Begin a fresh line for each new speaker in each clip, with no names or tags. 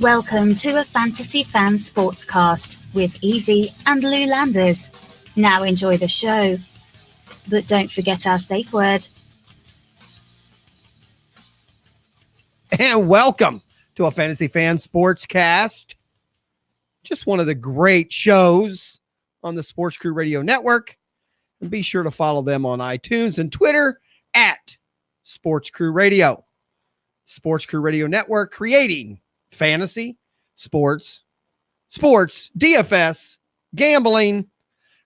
Welcome to a Fantasy Fan Sportscast with Easy and Lou Landers. Now enjoy the show, but don't forget our safe word.
And welcome to a Fantasy Fan Sportscast. Just one of the great shows on the Sportscrew Radio Network. And be sure to follow them on iTunes and Twitter at Sportscrew Radio. Sportscrew Radio Network, creating fantasy, sports, DFS, gambling,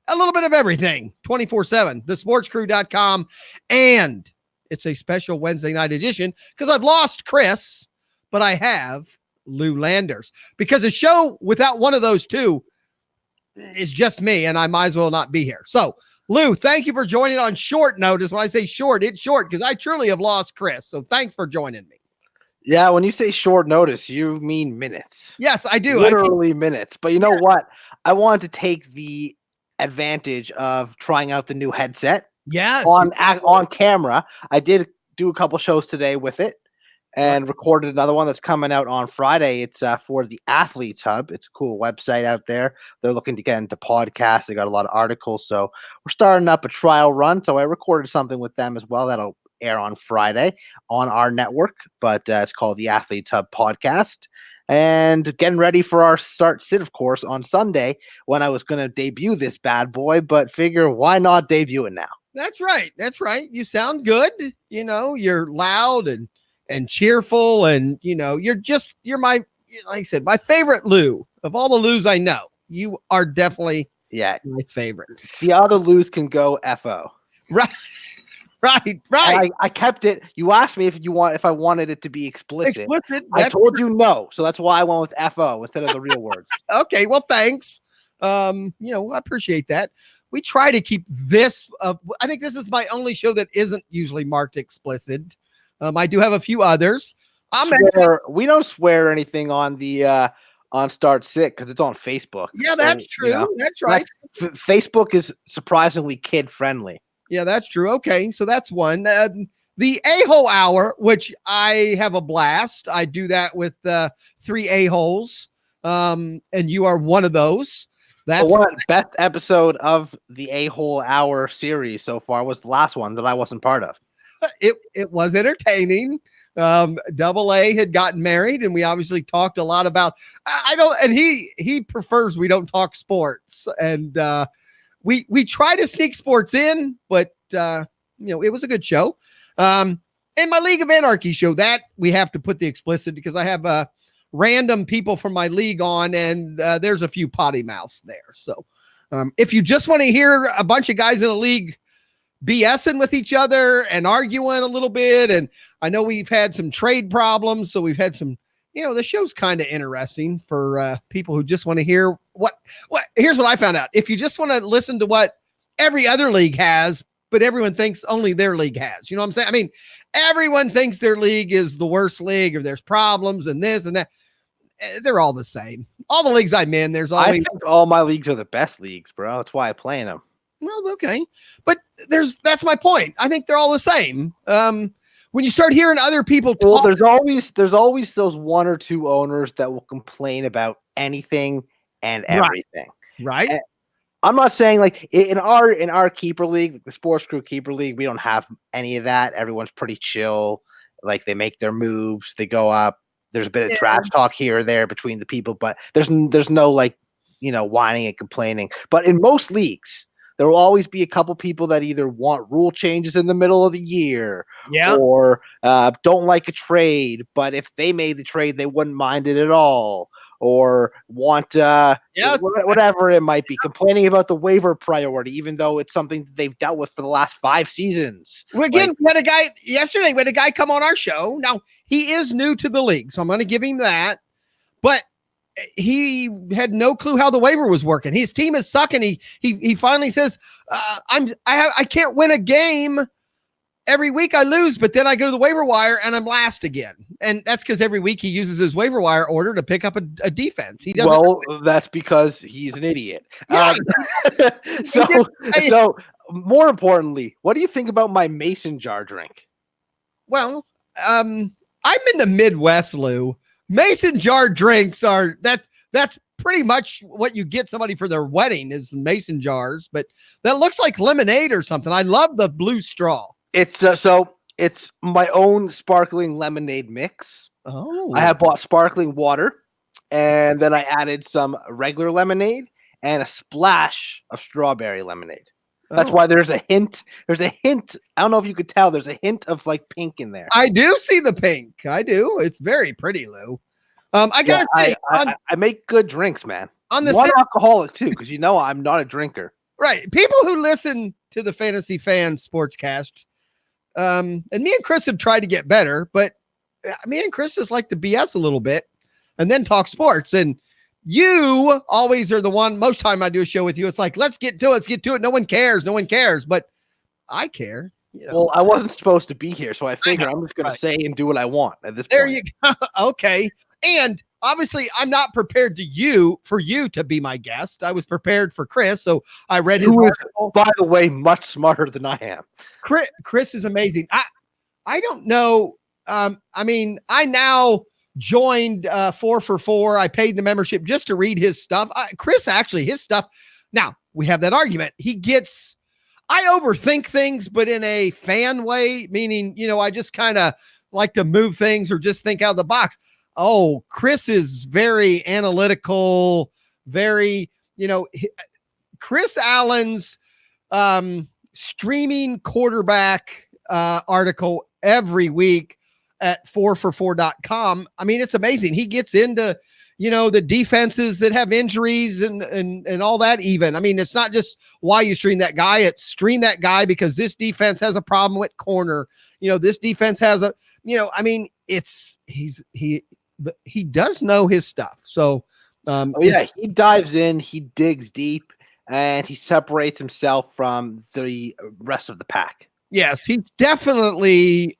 a little bit of everything, 24/7, thesportscrew.com. And it's a special Wednesday night edition because I've lost Chris, but I have Lou Landers. Because a show without one of those two is just me, and I might as well not be here. So, Lou, thank you for joining on short notice. When I say short, it's short because I truly have lost Chris. So thanks for joining me.
Yeah, when you say short notice, you mean minutes.
Yes, I do.
Literally minutes. But you know what? I wanted to take the advantage of trying out the new headset.
Yes.
On camera. I did do a couple shows today with it and recorded another one that's coming out on Friday. It's for the Athletes Hub. It's a cool website out there. They're looking to get into podcasts. They got a lot of articles. So we're starting up a trial run. So I recorded something with them as well. That'll air on Friday on our network, but it's called the Athletes Hub podcast. And getting ready for our start sit, of course, on Sunday when I was going to debut this bad boy, but figure why not debut it now?
That's right. That's right. You sound good. You know, you're loud and cheerful, and you're my, like I said, my favorite Lou of all the Lou's I know. You are definitely my favorite.
The other Lou's can go FO.
Right. Right.
I kept it. You asked me if I wanted it to be explicit. I told you no, so that's why I went with FO instead of the real words.
Okay, well, thanks. I appreciate that. We try to keep this. I think this is my only show that isn't usually marked explicit. I do have a few others.
We don't swear anything on the on Start Sit because it's on Facebook.
Yeah, that's true. That's right.
Facebook is surprisingly kid friendly.
Yeah, that's true. Okay, so that's one. The A-hole hour, which I have a blast. I do that with 3 A-holes, and you are one of those. That's
the best episode of the A-hole hour series so far was the last one that I wasn't part of.
It was entertaining. Double A had gotten married, and we obviously talked a lot about. He prefers we don't talk sports, and we try to sneak sports in, but it was a good show. And my League of Anarchy show, that we have to put the explicit because I have random people from my league on, and there's a few potty mouths there. So if you just want to hear a bunch of guys in a league BSing with each other and arguing a little bit, and I know we've had some trade problems, so we've had some, the show's kind of interesting for people who just want to hear what here's what I found out. If you just want to listen to what every other league has, but everyone thinks only their league has, you know what I'm saying? I mean, everyone thinks their league is the worst league, or there's problems and this and that. They're all the same. All the leagues I'm in, there's always.
I think all my leagues are the best leagues, bro. That's why I play in them.
Well, okay. But that's my point. I think they're all the same. When you start hearing other people talk,
there's always those one or two owners that will complain about anything and everything.
Right.
And I'm not saying like in our keeper league, the Sportscrew keeper league, we don't have any of that. Everyone's pretty chill. Like they make their moves, they go up. There's a bit of trash talk here or there between the people, but there's no whining and complaining. But in most leagues, there will always be a couple people that either want rule changes in the middle of the year or don't like a trade, but if they made the trade, they wouldn't mind it at all, or want whatever it might be, complaining about the waiver priority, even though it's something that they've dealt with for the last 5 seasons.
Well, again, we had a guy yesterday. We had a guy come on our show. Now, he is new to the league, so I'm going to give him that. But he had no clue how the waiver was working. His team is sucking. He finally says, I can't win a game. Every week I lose, but then I go to the waiver wire and I'm last again. And that's because every week he uses his waiver wire order to pick up a defense. He doesn't.
Well, that's because he's an idiot.
Yeah.
So more importantly, what do you think about my mason jar drink?
Well, I'm in the Midwest, Lou. mason jar drinks that's pretty much what you get somebody for their wedding is mason jars, but that looks like lemonade or something. I love the blue straw.
It's it's my own sparkling lemonade mix.
Oh,
I have bought sparkling water, and then I added some regular lemonade and a splash of strawberry lemonade. That's why there's a hint. There's a hint. I don't know if you could tell. There's a hint of like pink in there.
I do see the pink. I do. It's very pretty, Lou. I gotta say,
I make good drinks, man.
On the
alcoholic too, because I'm not a drinker.
Right. People who listen to the Fantasy Fan Sportscast, and me and Chris have tried to get better, but me and Chris just like to BS a little bit and then talk sports. And you always are the one. Most time I do a show with you, it's like, let's get to it. No one cares. But I care. You know.
Well, I wasn't supposed to be here, so I figure I'm just going to say and do what I want at this point.
There you go. Okay. And obviously, I'm not prepared for you to be my guest. I was prepared for Chris, so I read his article.
By the way, much smarter than I am.
Chris is amazing. I don't know. I now joined 4 for 4. I paid the membership just to read his stuff. Chris, actually, his stuff. Now, we have that argument. I overthink things, but in a fan way, meaning, I just kind of like to move things or just think out of the box. Oh, Chris is very analytical, very, Chris Allen's streaming quarterback article every week at 4for4.com. I mean, it's amazing. He gets into, the defenses that have injuries and all that even. I mean, it's not just why you stream that guy. It's stream that guy because this defense has a problem with corner. This defense has he does know his stuff. So,
he dives in, he digs deep, and he separates himself from the rest of the pack.
Yes, he's definitely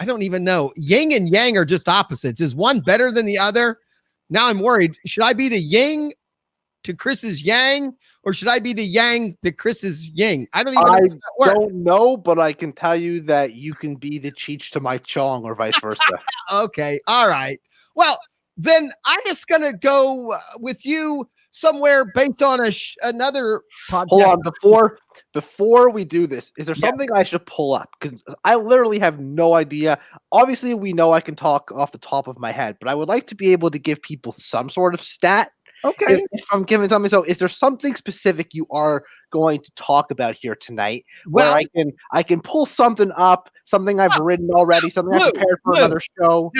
I don't even know. Yin and yang are just opposites. Is one better than the other? Now I'm worried. Should I be the yin to Chris's yang, or should I be the yang to Chris's yin? I don't even
don't know, but I can tell you that you can be the Cheech to my Chong or vice versa.
Okay. All right. Well, then I'm just going to go with you somewhere based on another project.
Hold on. Before we do this, is there something I should pull up? Because I literally have no idea. Obviously, we know I can talk off the top of my head, but I would like to be able to give people some sort of stat.
Okay.
If I'm giving something, so is there something specific you are going to talk about here tonight where I can pull something up, something I've written already, something I prepared for another show?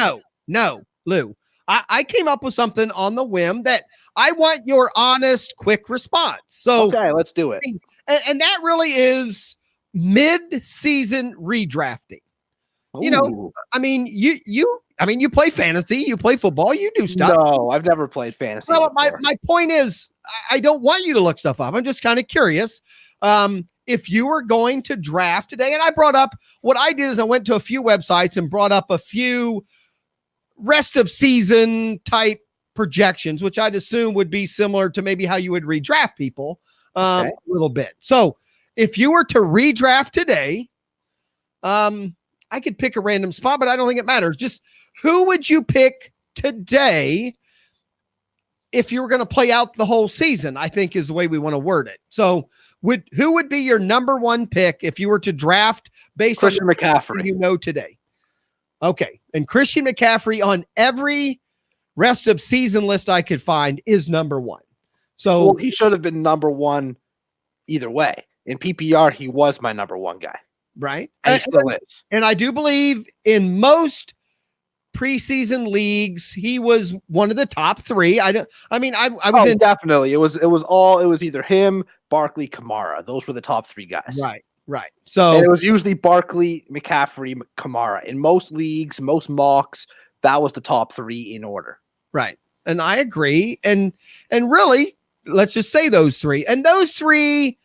No, Lou. I came up with something on the whim that I want your honest, quick response. So
okay, let's do it.
And that really is mid-season redrafting.
Ooh.
You play fantasy, you play football, you do stuff.
No, I've never played fantasy.
Well, my point is, I don't want you to look stuff up. I'm just kind of curious. If you were going to draft today, and I brought up what I did is I went to a few websites and brought up a few rest of season type projections, which I'd assume would be similar to maybe how you would redraft people a little bit. So if you were to redraft today, I could pick a random spot, but I don't think it matters. Just who would you pick today if you were going to play out the whole season, I think is the way we want to word it. So who would be your number one pick if you were to draft based
Christian
on
McCaffrey
today? Okay. And Christian McCaffrey on every rest of season list I could find is number one. So
he should have been number one either way. In PPR, he was my number one guy.
Right.
And he still is.
And I do believe in most preseason leagues, he was one of the top three.
Definitely. It was either him, Barkley, Kamara. Those were the top three guys.
Right. So
and it was usually Barkley, McCaffrey, Kamara. In most leagues, most mocks, that was the top three in order.
Right. And I agree. And really, let's just say those three. And those three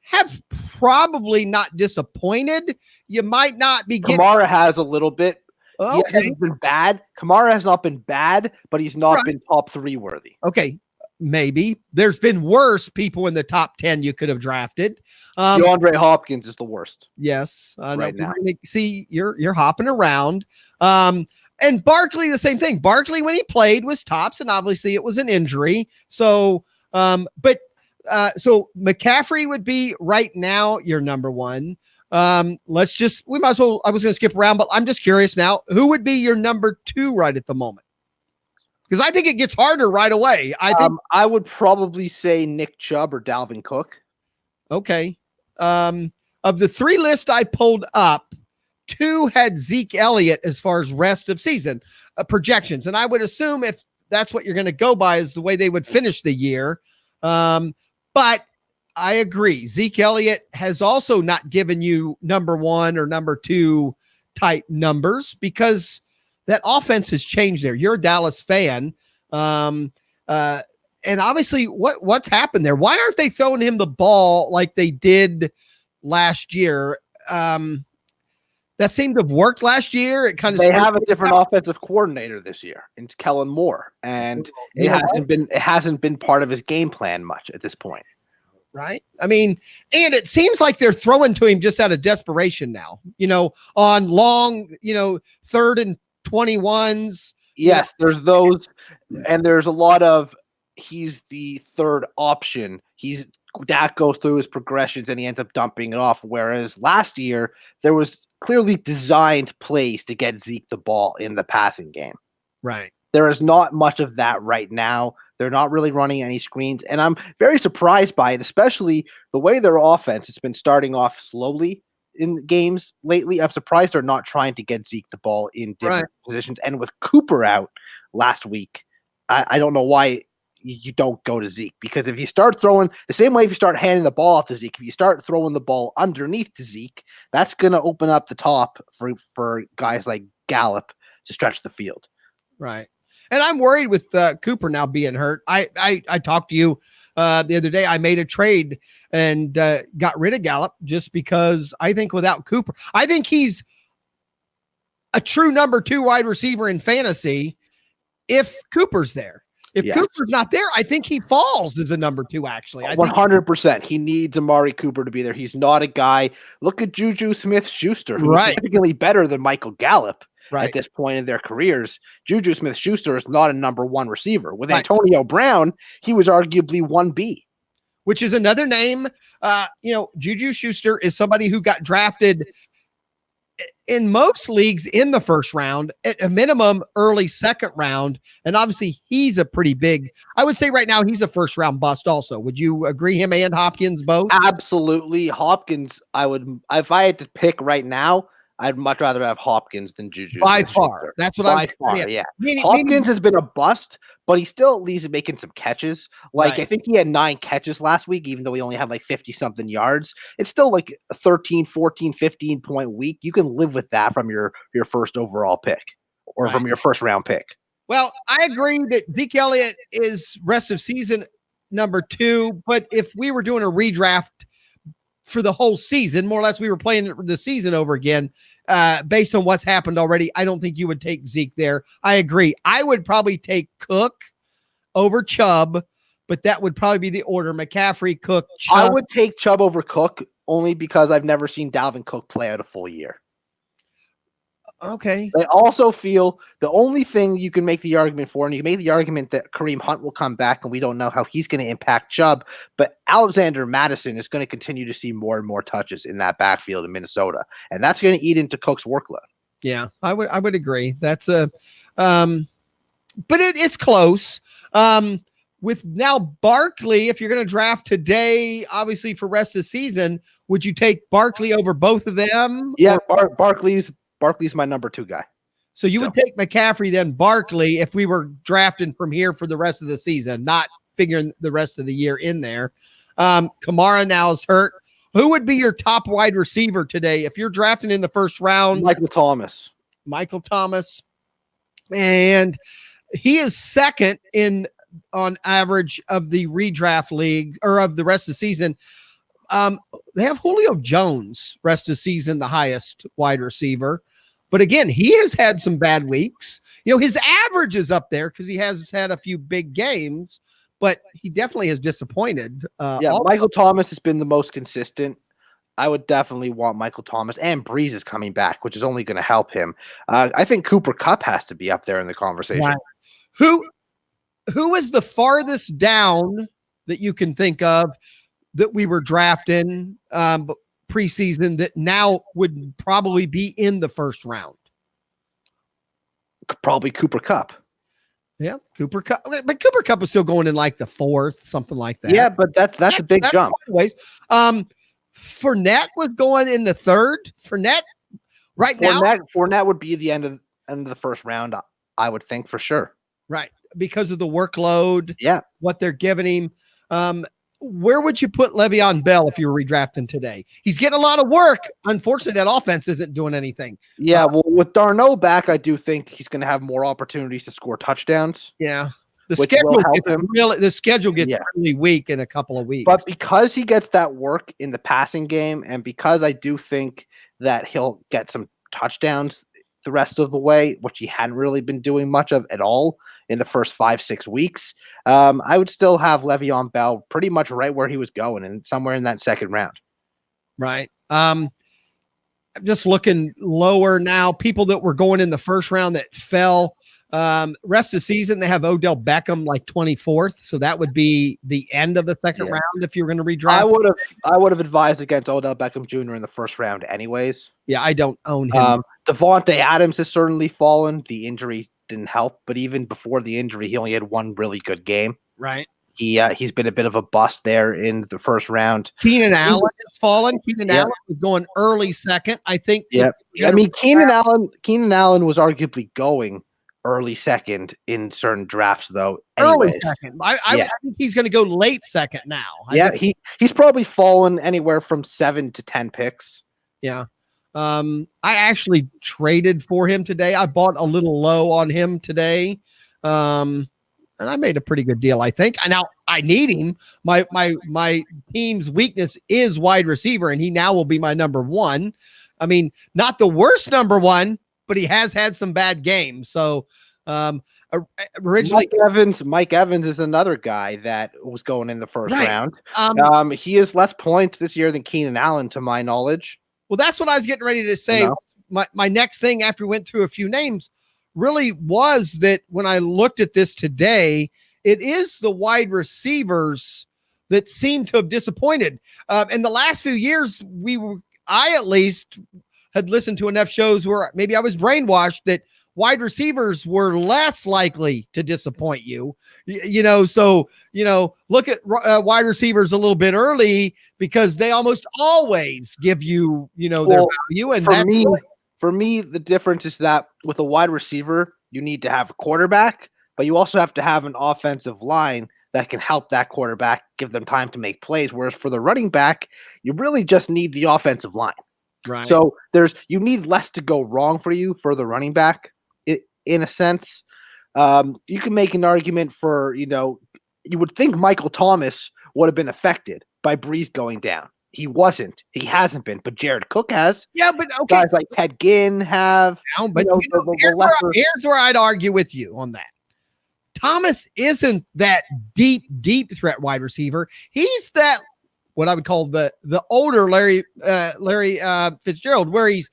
have probably not disappointed. You might not be getting...
Kamara has a little bit.
Okay.
He hasn't been bad. Kamara has not been bad, but he's not been top three worthy.
Okay. Maybe there's been worse people in the top 10 you could have drafted.
DeAndre Hopkins is the worst.
Yes.
Right now.
See, you're hopping around. And Barkley, the same thing. Barkley, when he played, was tops, and obviously it was an injury. So, so McCaffrey would be right now your number one. We might as well, I was going to skip around, but I'm just curious now, who would be your number two right at the moment? Because I think it gets harder right away.
I would probably say Nick Chubb or Dalvin Cook.
Okay. Of the three lists I pulled up, two had Zeke Elliott as far as rest of season projections. And I would assume if that's what you're going to go by is the way they would finish the year. But I agree. Zeke Elliott has also not given you number one or number two type numbers because that offense has changed there. You're a Dallas fan. And obviously what's happened there? Why aren't they throwing him the ball like they did last year? That seemed to have worked last year. They
have a different offensive coordinator this year. It's Kellen Moore, and it hasn't been part of his game plan much at this point.
Right. I mean, and it seems like they're throwing to him just out of desperation now, on long, 3rd and 21s.
Yes, there's those, and there's a lot of he's the third option. Dak goes through his progressions and he ends up dumping it off. Whereas last year there was clearly designed plays to get Zeke the ball in the passing game.
Right.
There is not much of that right now. They're not really running any screens, and I'm very surprised by it, especially the way their offense has been starting off slowly in games lately. I'm surprised they're not trying to get Zeke the ball in different positions. And with Cooper out last week, I don't know why you don't go to Zeke, because if you start throwing the same way, if you start handing the ball off to Zeke, if you start throwing the ball underneath to Zeke, that's going to open up the top for guys like Gallup to stretch the field.
Right. And I'm worried with Cooper now being hurt. I talked to you the other day. I made a trade and got rid of Gallup just because I think without Cooper, I think he's a true number two wide receiver in fantasy if Cooper's there. If Cooper's not there, I think he falls as a number two, actually.
100%. He needs Amari Cooper to be there. He's not a guy. Look at Juju Smith-Schuster, who's significantly better than Michael Gallup at this point in their careers. Juju Smith-Schuster is not a number one receiver. With Antonio Brown, he was arguably 1B.
Which is another name. Juju Schuster is somebody who got drafted in most leagues in the first round, at a minimum early second round. And obviously he's a pretty big, I would say right now he's a first round bust also. Would you agree, him and Hopkins both?
Absolutely. Hopkins, if I had to pick right now, I'd much rather have Hopkins than Juju.
By far. That's what
I was. Yeah. Hopkins has been a bust, but he's still at least making some catches. I think he had 9 catches last week, even though he only had 50-something yards. It's still like a 13, 14, 15-point week. You can live with that from your first overall pick or from your first round pick.
Well, I agree that Zeke Elliott is rest of season number 2, but if we were doing a redraft for the whole season, more or less we were playing the season over again, based on what's happened already, I don't think you would take Zeke there. I agree. I would probably take Cook over Chubb, but that would probably be the order. McCaffrey, Cook, Chubb.
I would take Chubb over Cook only because I've never seen Dalvin Cook play out a full year.
Okay.
I also feel the only thing you can make the argument for, and you can make the argument that Kareem Hunt will come back and we don't know how he's going to impact Chubb, but Alexander Madison is going to continue to see more and more touches in that backfield in Minnesota. And that's going to eat into Cook's workload.
Yeah, I would agree. That's but it's close. With now Barkley, if you're going to draft today, obviously for rest of the season, would you take Barkley over both of them?
Yeah, Barkley's my number 2 guy.
So you would take McCaffrey, then Barkley, if we were drafting from here for the rest of the season, not figuring the rest of the year in there. Kamara now is hurt. Who would be your top wide receiver today if you're drafting in the first round?
Michael Thomas.
And he is second on average of the redraft league or of the rest of the season. They have Julio Jones rest of the season, the highest wide receiver. But again, he has had some bad weeks. His average is up there because he has had a few big games, but he definitely has disappointed.
Michael Thomas has been the most consistent. I would definitely want Michael Thomas, and Breeze is coming back, which is only going to help him. I think Cooper Kupp has to be up there in the conversation.
Right. Who is the farthest down that you can think of that we were drafting preseason that now would probably be in the first round?
Probably Cooper Kupp.
Yeah, Cooper Kupp. But Cooper Kupp was still going in like the fourth, something like that.
Yeah, but that's a big jump.
Anyways, Fournette was going in the third. Fournette now.
Fournette would be the end of the first round, I would think, for sure.
Right, because of the workload.
Yeah,
what they're giving him. Where would you put Le'Veon Bell if you were redrafting today? He's getting a lot of work. Unfortunately, that offense isn't doing anything.
Yeah, well, with Darnold back, I do think he's going to have more opportunities to score touchdowns.
Yeah. The schedule gets really weak in a couple of weeks.
But because he gets that work in the passing game, and because I do think that he'll get some touchdowns the rest of the way, which he hadn't really been doing much of at all in the first 5-6 weeks, I would still have Le'Veon Bell pretty much right where he was going, and somewhere in that second round.
Right. I'm just looking lower now. People that were going in the first round that fell. Rest of the season, they have Odell Beckham like 24th, so that would be the end of the second round if you were going to redraft.
I would have advised against Odell Beckham Jr. in the first round, anyways.
Yeah, I don't own him.
Devontae Adams has certainly fallen. The injury didn't help, but even before the injury, he only had one really good game.
Right.
He's been a bit of a bust there in the first round.
Keenan Allen has fallen. Keenan Allen was going early second, I think.
Yeah, I mean Keenan Allen was arguably going early second in certain drafts, though.
Early second. I think he's going to go late second now.
He's probably fallen anywhere from 7 to 10 picks.
Yeah. I actually traded for him today. I bought a little low on him today. And I made a pretty good deal, I think. Now I need him. My team's weakness is wide receiver, and he now will be my number one. I mean, not the worst number one, but he has had some bad games. So originally
Mike Evans is another guy that was going in the first round. He has less points this year than Keenan Allen, to my knowledge.
Well, that's what I was getting ready to say. My next thing after we went through a few names really was that when I looked at this today, it is the wide receivers that seem to have disappointed. In the last few years, I at least had listened to enough shows where maybe I was brainwashed that wide receivers were less likely to disappoint you, so look at wide receivers a little bit early because they almost always give you, their value. And
for me, the difference is that with a wide receiver, you need to have a quarterback, but you also have to have an offensive line that can help that quarterback, give them time to make plays. Whereas for the running back, you really just need the offensive line.
Right.
So you need less to go wrong for you for the running back, in a sense. You can make an argument for, you would think Michael Thomas would have been affected by Breeze going down. He wasn't. He hasn't been, but Jared Cook has.
Yeah, but okay.
Guys like Ted Ginn have.
But here's where I'd argue with you on that. Thomas isn't that deep threat wide receiver. He's that what I would call the older Larry Fitzgerald, where he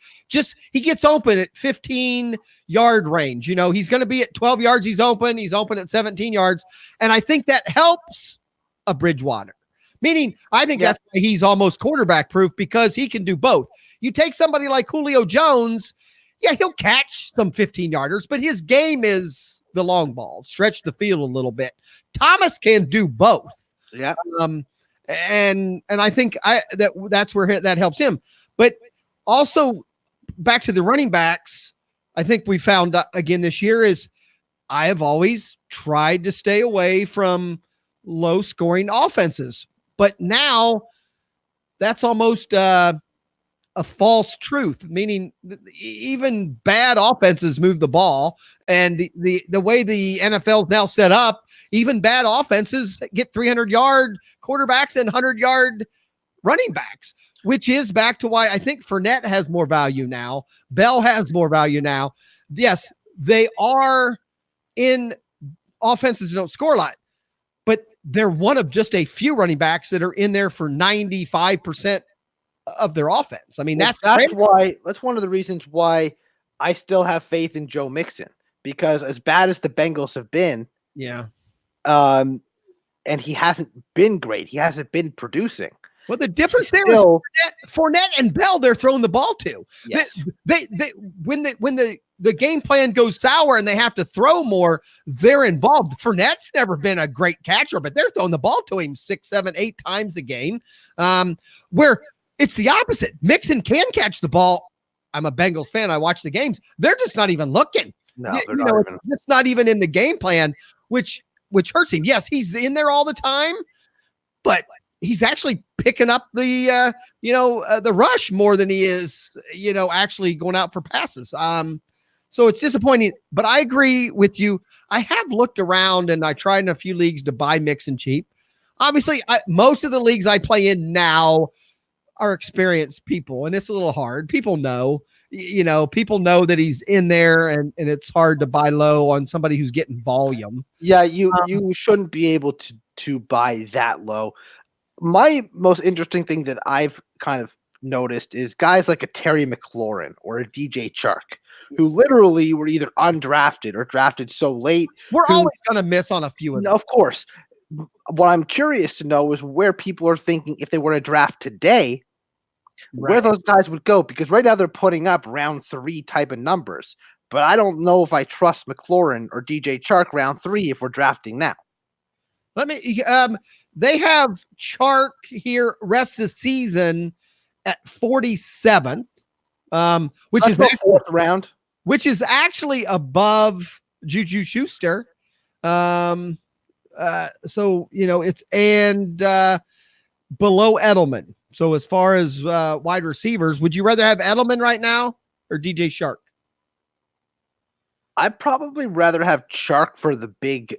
gets open at 15-yard range. He's going to be at 12 yards. He's open at 17 yards. And I think that helps a Bridgewater. Meaning, I think that's why he's almost quarterback proof, because he can do both. You take somebody like Julio Jones, he'll catch some 15-yarders, but his game is the long ball, stretch the field a little bit. Thomas can do both.
Yeah.
And I think that's where that helps him. But also back to the running backs, I think we found again this year is I have always tried to stay away from low scoring offenses, but now that's almost a false truth, meaning even bad offenses move the ball, and the way the NFL is now set up, even bad offenses get 300-yard quarterbacks and 100-yard running backs, which is back to why I think Fournette has more value now. Bell has more value now. Yes, they are in offenses that don't score a lot, but they're one of just a few running backs that are in there for 95% of their offense. I mean,
that's one of the reasons why I still have faith in Joe Mixon, because as bad as the Bengals have been, and he hasn't been great. He hasn't been producing.
Well, the difference there is Fournette and Bell, they're throwing the ball to.
Yes.
They when the game plan goes sour and they have to throw more, they're involved. Fournette's never been a great catcher, but they're throwing the ball to him 6, 7, 8 times a game. Where it's the opposite. Mixon can catch the ball. I'm a Bengals fan. I watch the games. They're just not even looking.
No, they're not even.
It's not even in the game plan, which hurts him. Yes, he's in there all the time, but he's actually picking up the rush more than he is, actually going out for passes. So it's disappointing, but I agree with you. I have looked around and I tried in a few leagues to buy Mixon cheap. Obviously, most of the leagues I play in now are experienced people, and it's a little hard. People know that he's in there, and it's hard to buy low on somebody who's getting volume.
Yeah, you shouldn't be able to buy that low. My most interesting thing that I've kind of noticed is guys like a Terry McLaurin or a DJ Chark, who literally were either undrafted or drafted so late.
We're always going to miss on a few of them.
Of course. What I'm curious to know is where people are thinking if they were to draft today, where those guys would go, because right now they're putting up round 3 type of numbers. But I don't know if I trust McLaurin or DJ Chark round 3 if we're drafting now.
They have Chark here rest of the season at 47th, which is
the 4th round,
which is actually above Juju Schuster. So it's below Edelman. So as far as wide receivers, would you rather have Edelman right now or DJ Chark?
I'd probably rather have Chark for the big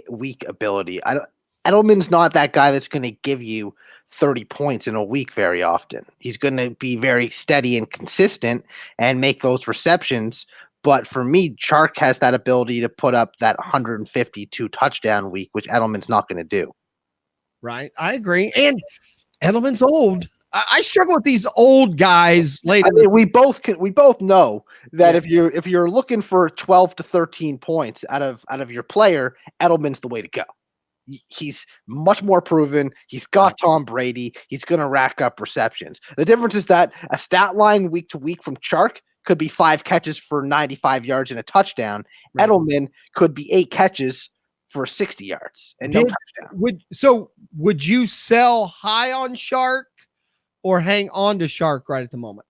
week ability. Edelman's not that guy that's going to give you 30 points in a week very often. He's going to be very steady and consistent and make those receptions. But for me, Chark has that ability to put up that 152 touchdown week, which Edelman's not going to do.
Right. I agree. And Edelman's old. I struggle with these old guys later.
I mean, we both know that if you're looking for 12 to 13 points out of your player, Edelman's the way to go. He's much more proven. He's got Tom Brady. He's going to rack up receptions. The difference is that a stat line week to week from Chark could be 5 catches for 95 yards and a touchdown. Right. Edelman could be 8 catches for 60 yards and no touchdown.
Would you sell high on Chark or hang on to Chark right at the moment?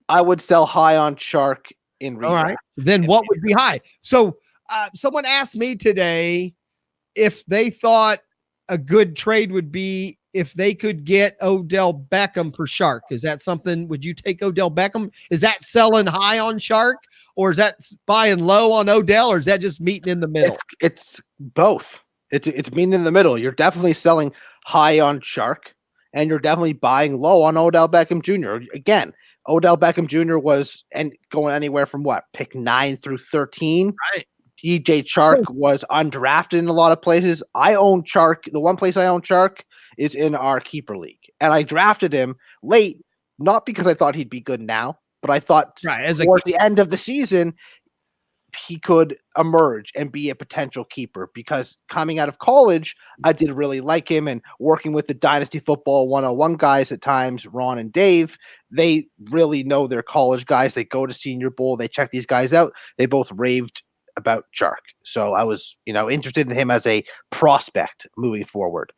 I would sell high on Chark in redraft.
All right. Then what would be high? So someone asked me today if they thought a good trade would be if they could get Odell Beckham for Chark. Is that something? Would you take Odell Beckham? Is that selling high on Chark, or is that buying low on Odell, or is that just meeting in the middle?
It's both. It's meeting in the middle. You're definitely selling high on Chark, and you're definitely buying low on Odell Beckham Jr. Again, Odell Beckham Jr. was going anywhere from pick 9 through 13.
Right.
DJ Chark was undrafted in a lot of places. I own Chark. The one place I own Chark is in our keeper league. And I drafted him late, not because I thought he'd be good now, but I thought towards the end of the season, he could emerge and be a potential keeper, because coming out of college, I did really like him, and working with the Dynasty Football 101 guys at times, Ron and Dave, they really know their college guys. They go to Senior Bowl. They check these guys out. They both raved about Chark. So I was, interested in him as a prospect moving forward.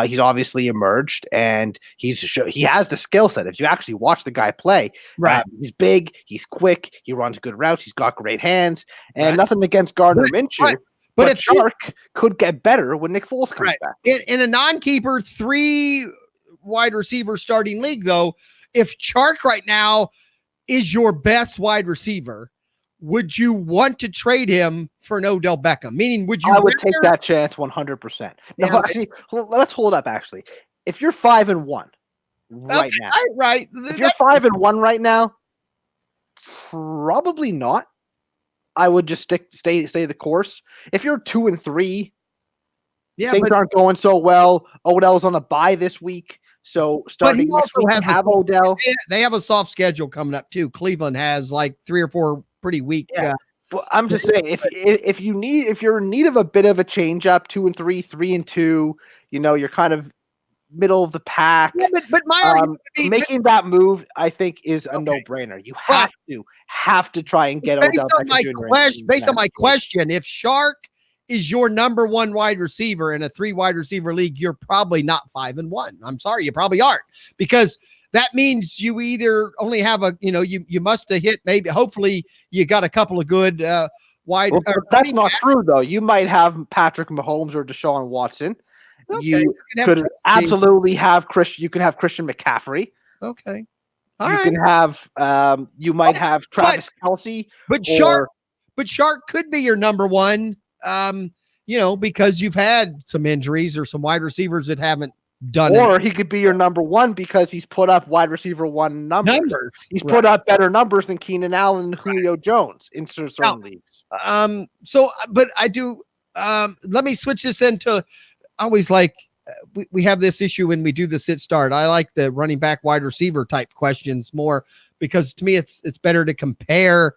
He's obviously emerged, and he has the skill set. If you actually watch the guy play,
right?
He's big, he's quick, he runs good routes, he's got great hands, and nothing against Gardner Minshew. But if Chark could get better when Nick Foles comes back.
In a non-keeper 3 wide receiver starting league, though, if Chark right now is your best wide receiver, would you want to trade him for an Odell Beckham? Meaning, would you?
I would take that chance 100%. No, actually, let's hold up. Actually, if you're 5-1 right now,
right?
If you're 5-1 right now, probably not. I would just stay the course. If you're 2-3, things aren't going so well. Odell's on a bye this week. So
But
starting
he
next
also
week,
has
you have Odell.
They have a soft schedule coming up too. Cleveland has like 3 or 4 pretty weak.
Yeah. Well, I'm just saying, if you're in need of a bit of a change up, 2-3, 3-2, you're kind of middle of the pack.
Yeah, but my argument would be
Making that move, I think, is a no-brainer. You have to try and get Odell Beckham Jr.
Based on my question, if Shark is your number 1 wide receiver in a 3 wide receiver league, you're probably not 5-1. I'm sorry, you probably aren't, because that means you either only have you must have hit, maybe, hopefully you got a couple of good wide.
Well, that's not true though. You might have Patrick Mahomes or Deshaun Watson.
Okay,
you could absolutely have Christian. You can have Christian McCaffrey.
Okay.
Can have you might have Travis Kelce.
But Shark could be your number 1, because you've had some injuries or some wide receivers that haven't done
Or he could be your number 1 because he's put up wide receiver 1 numbers. He's put up better numbers than Keenan Allen and Julio Jones in certain leagues.
But I do. Let me switch this into. Always like we have this issue when we do the sit start. I like the running back, wide receiver type questions more, because to me it's better to compare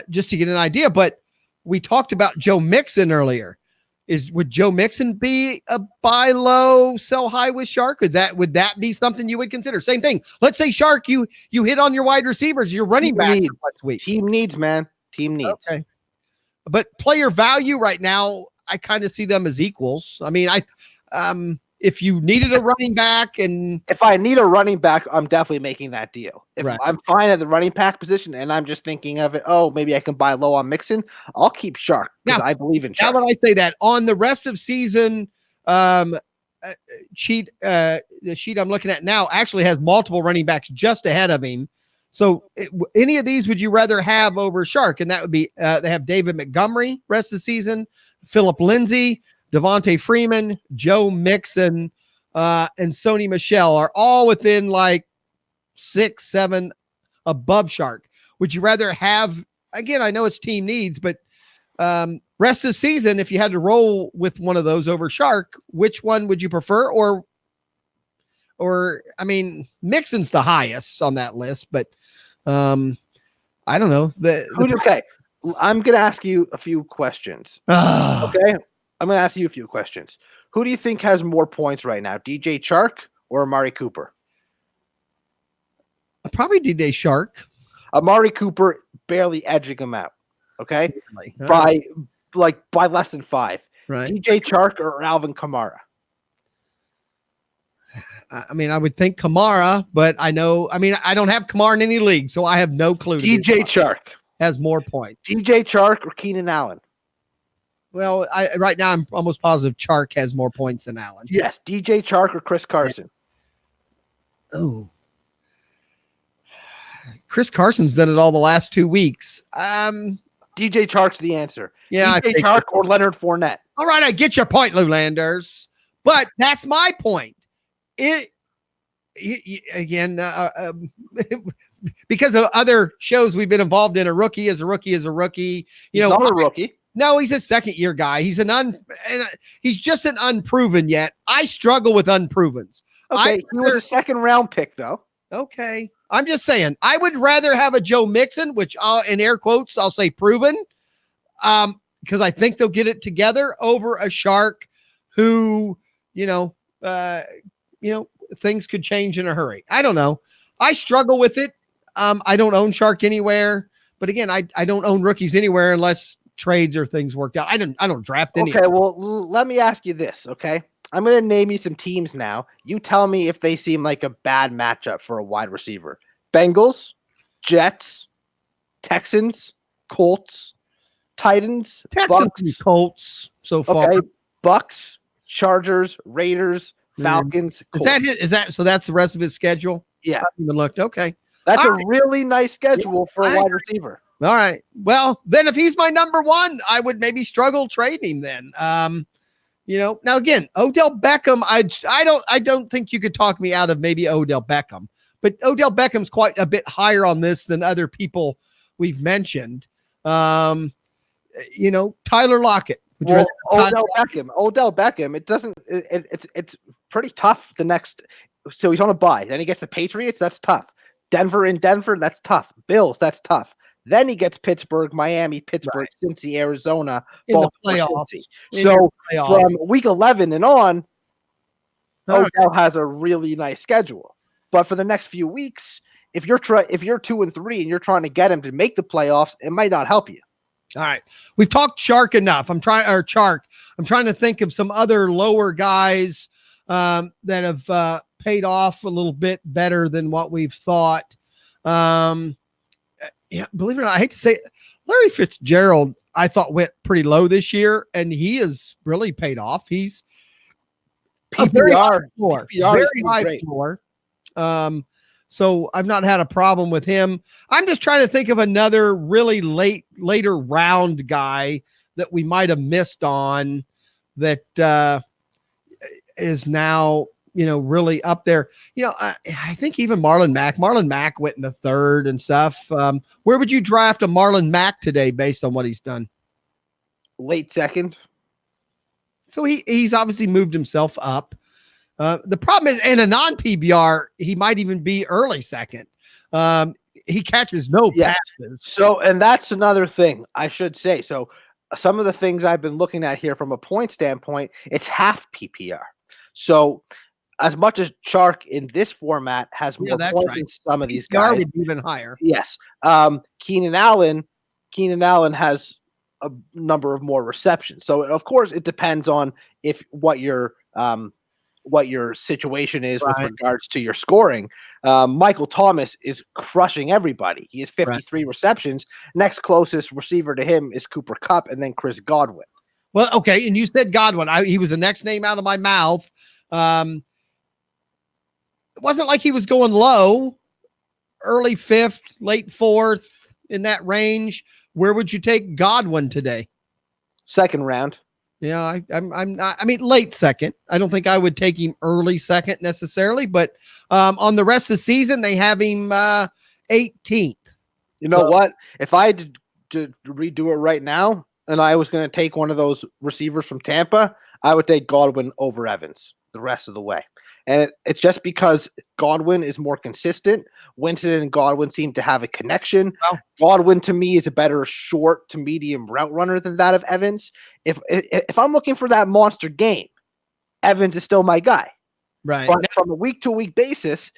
just to get an idea. But we talked about Joe Mixon earlier. Would Joe Mixon be a buy low, sell high with Shark? Would that be something you would consider? Same thing. Let's say Shark, you hit on your wide receivers, your running back next week.
Team needs, man. Team needs.
Okay. But player value right now, I kind of see them as equals. I mean, if you needed a running back, and
if I need a running back, I'm definitely making that deal. If I'm fine at the running back position and I'm just thinking of it, maybe I can buy low on Mixon, I'll keep Shark because I believe in Shark.
Now that I say that, on the rest of season the sheet I'm looking at now actually has multiple running backs just ahead of him. So any of these would you rather have over Shark? And that would be they have David Montgomery rest of the season, Phillip Lindsay, Devontae Freeman, Joe Mixon, and Sony Michel are all within like 6, 7 above Shark. Would you rather have, again, I know it's team needs, but rest of the season, if you had to roll with one of those over Shark, which one would you prefer? Or I mean, Mixon's the highest on that list, but I don't know.
Okay. I'm going to ask you a few questions. Okay. I'm going to ask you a few questions. Who do you think has more points right now, DJ Chark or Amari Cooper?
Probably DJ Chark.
Amari Cooper barely edging him out. Okay. By less than 5.
Right.
DJ Chark or Alvin Kamara?
I mean, I would think Kamara, but I don't have Kamara in any league, so I have no clue.
DJ Chark
has more points.
DJ Chark or Keenan Allen?
Well, right now I'm almost positive Chark has more points than Allen.
Yes, DJ Chark or Chris Carson?
Oh, Chris Carson's done it all the last 2 weeks.
DJ Chark's the answer.
Yeah,
DJ Chark or Leonard Fournette?
All right, I get your point, Lou Landers, but that's my point. Because of other shows we've been involved in, a rookie is a rookie is a rookie.
He's not a rookie.
No, he's a second-year guy. He's he's just an unproven yet. I struggle with unprovens.
Okay, he was a second-round pick, though.
Okay, I'm just saying I would rather have a Joe Mixon, which in air quotes I'll say proven, because I think they'll get it together, over a Shark, who things could change in a hurry. I don't know. I struggle with it. I don't own Shark anywhere, but again, I don't own rookies anywhere unless trades or things worked out. I don't draft any.
Okay, well, let me ask you this, okay? I'm going to name you some teams now. You tell me if they seem like a bad matchup for a wide receiver. Bengals, Jets, Texans, Colts, Titans,
Bucks, Colts so far.
Okay, Bucks, Chargers, Raiders, Falcons.
So that's the rest of his schedule?
Yeah.
I haven't even looked. Okay.
That's a really nice schedule for a wide receiver.
All right. Well, then if he's my number 1, I would maybe struggle trading him then. Now again, Odell Beckham, I don't think you could talk me out of maybe Odell Beckham, but Odell Beckham's quite a bit higher on this than other people we've mentioned. Tyler Lockett.
Odell Beckham. It's pretty tough the next So he's on a bye. Then he gets the Patriots. That's tough. Denver in Denver. That's tough. Bills. That's tough. Then he gets Pittsburgh, Miami, Pittsburgh, Cincy, Arizona,
In the
Baltimore,
playoffs.
Cincy.
In
So
your playoffs.
from week 11 and on,
Okay.
Odell has a really nice schedule. But for the next few weeks, if you're 2-3 and you're trying to get him to make the playoffs, it might not help you.
All right. We've talked Chark enough. I'm trying to think of some other lower guys that have paid off a little bit better than what we've thought. Yeah, believe it or not, I hate to say it, Larry Fitzgerald, I thought went pretty low this year, and he has really paid off. He's a very high floor. Very high floor. So I've not had a problem with him. I'm just trying to think of another really later round guy that we might have missed on that is now, really up there. I think even Marlon Mack went in the third and stuff. Where would you draft a Marlon Mack today based on what he's done?
Late second.
So he's obviously moved himself up. The problem is, in a non-PBR, he might even be early second. He catches no passes.
So, and that's another thing I should say. So some of the things I've been looking at here from a point standpoint, it's half PPR. So as much as Chark in this format has more points than some of these guys,
would be even higher.
Yes. Keenan Allen has a number of more receptions. So of course it depends on what your situation is with regards to your scoring. Michael Thomas is crushing everybody. He has 53 receptions. Next closest receiver to him is Cooper Kupp, and then Chris Godwin.
Well, okay, and you said Godwin. He was the next name out of my mouth. It wasn't like he was going low, early fifth, late fourth, in that range. Where would you take Godwin today?
Second round.
Yeah, I'm not. I mean, late second. I don't think I would take him early second necessarily, but on the rest of the season, they have him 18th.
You know what? If I had to redo it right now, and I was going to take one of those receivers from Tampa, I would take Godwin over Evans the rest of the way. And it's just because Godwin is more consistent. Winston and Godwin seem to have a connection. Well, Godwin, to me, is a better short to medium route runner than that of Evans. If I'm looking for that monster game, Evans is still my guy.
Right.
But from a week-to-week basis,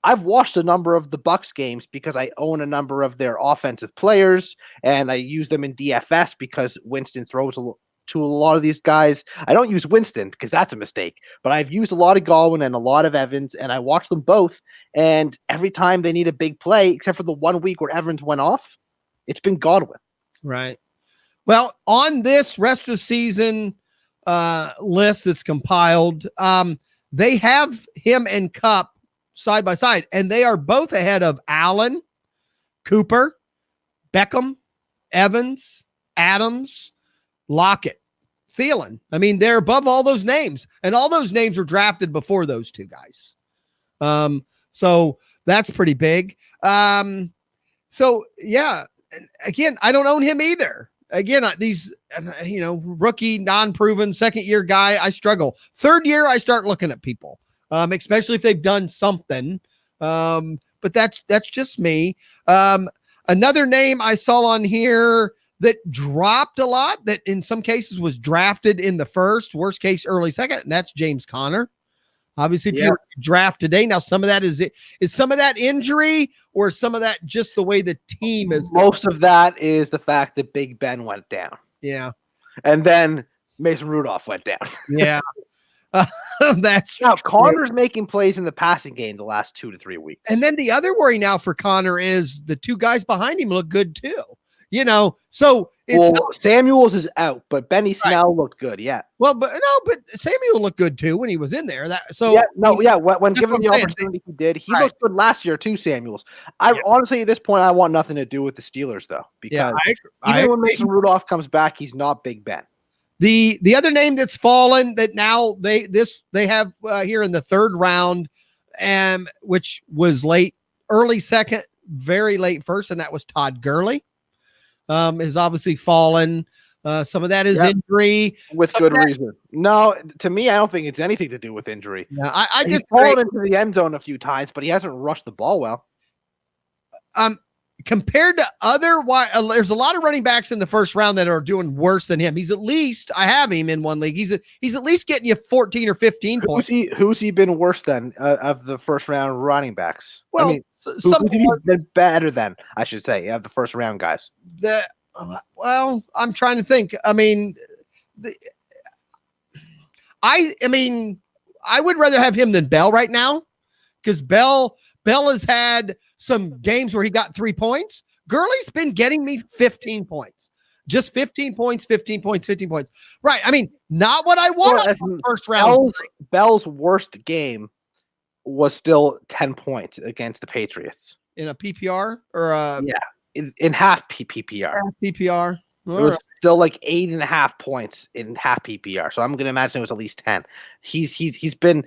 I've watched a number of the Bucs games because I own a number of their offensive players, and I use them in DFS because Winston throws to a lot of these guys. I don't use Winston because that's a mistake, but I've used a lot of Godwin and a lot of Evans, and I watch them both. And every time they need a big play, except for the 1 week where Evans went off, it's been Godwin.
Right. Well, on this rest of season list that's compiled, they have him and Kupp side by side, and they are both ahead of Allen, Cooper, Beckham, Evans, Adams, Lockett, Thielen. I mean, they're above all those names, and all those names were drafted before those two guys. So that's pretty big. So yeah, again, I don't own him either. Again, these, rookie, non-proven, second-year guy, I struggle. Third year, I start looking at people, especially if they've done something. But that's just me. Another name I saw on here that dropped a lot, that in some cases was drafted in the first, worst case, early second, and that's James Conner. Obviously, if you draft today, now some of that is some of that injury, or some of that just the way the team is.
Most of that is the fact that Big Ben went down.
Yeah.
And then Mason Rudolph went down.
Yeah. That's
now Connor's making plays in the passing game the last 2 to 3 weeks.
And then the other worry now for Connor is the two guys behind him look good too. So it's
Samuels is out, but Benny Snell looked good. Yeah.
Well, but Samuel looked good too when he was in there.
When given the opportunity, he did. He looked good last year too, Samuels. Honestly, at this point, I want nothing to do with the Steelers though, because even when Mason Rudolph comes back, he's not Big Ben.
The other name that's fallen that now they have here in the third round, which was early second, very late first, and that was Todd Gurley. Has obviously fallen. Some of that is injury.
With good reason. No, to me, I don't think it's anything to do with injury.
No, I
He's
just
fallen into the end zone a few times, but he hasn't rushed the ball well.
Compared to other there's a lot of running backs in the first round that are doing worse than him. He's at least, I have him in one league. He's at least getting you 14 or 15 points.
Who's he been worse than of the first round running backs?
Well,
I mean,
some
who's been better than, I should say, of the first round guys.
Well, I'm trying to think. I mean, I would rather have him than Bell right now, because Bell has had some games where he got 3 points. Gurley's been getting me 15 points. Just 15 points, 15 points, 15 points. Right. I mean, not what I want first round.
Bell's worst game was still 10 points against the Patriots.
In a PPR or
in half PPR.
Half PPR.
It was still like 8.5 points in half PPR. So I'm going to imagine it was at least 10. He's been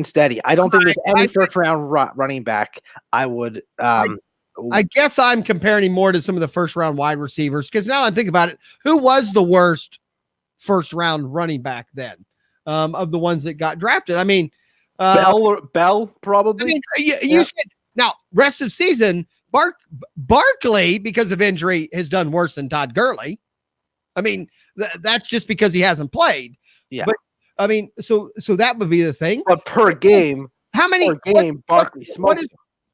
steady. I don't think there's any first round running back I would.
I guess I'm comparing him more to some of the first round wide receivers, because now I think about it, who was the worst first round running back then of the ones that got drafted? I mean,
Bell probably.
I mean, you said now rest of season. Barkley, because of injury, has done worse than Todd Gurley. I mean, that's just because he hasn't played.
Yeah.
But I mean, so that would be the thing.
But per game,
Barkley
smokes.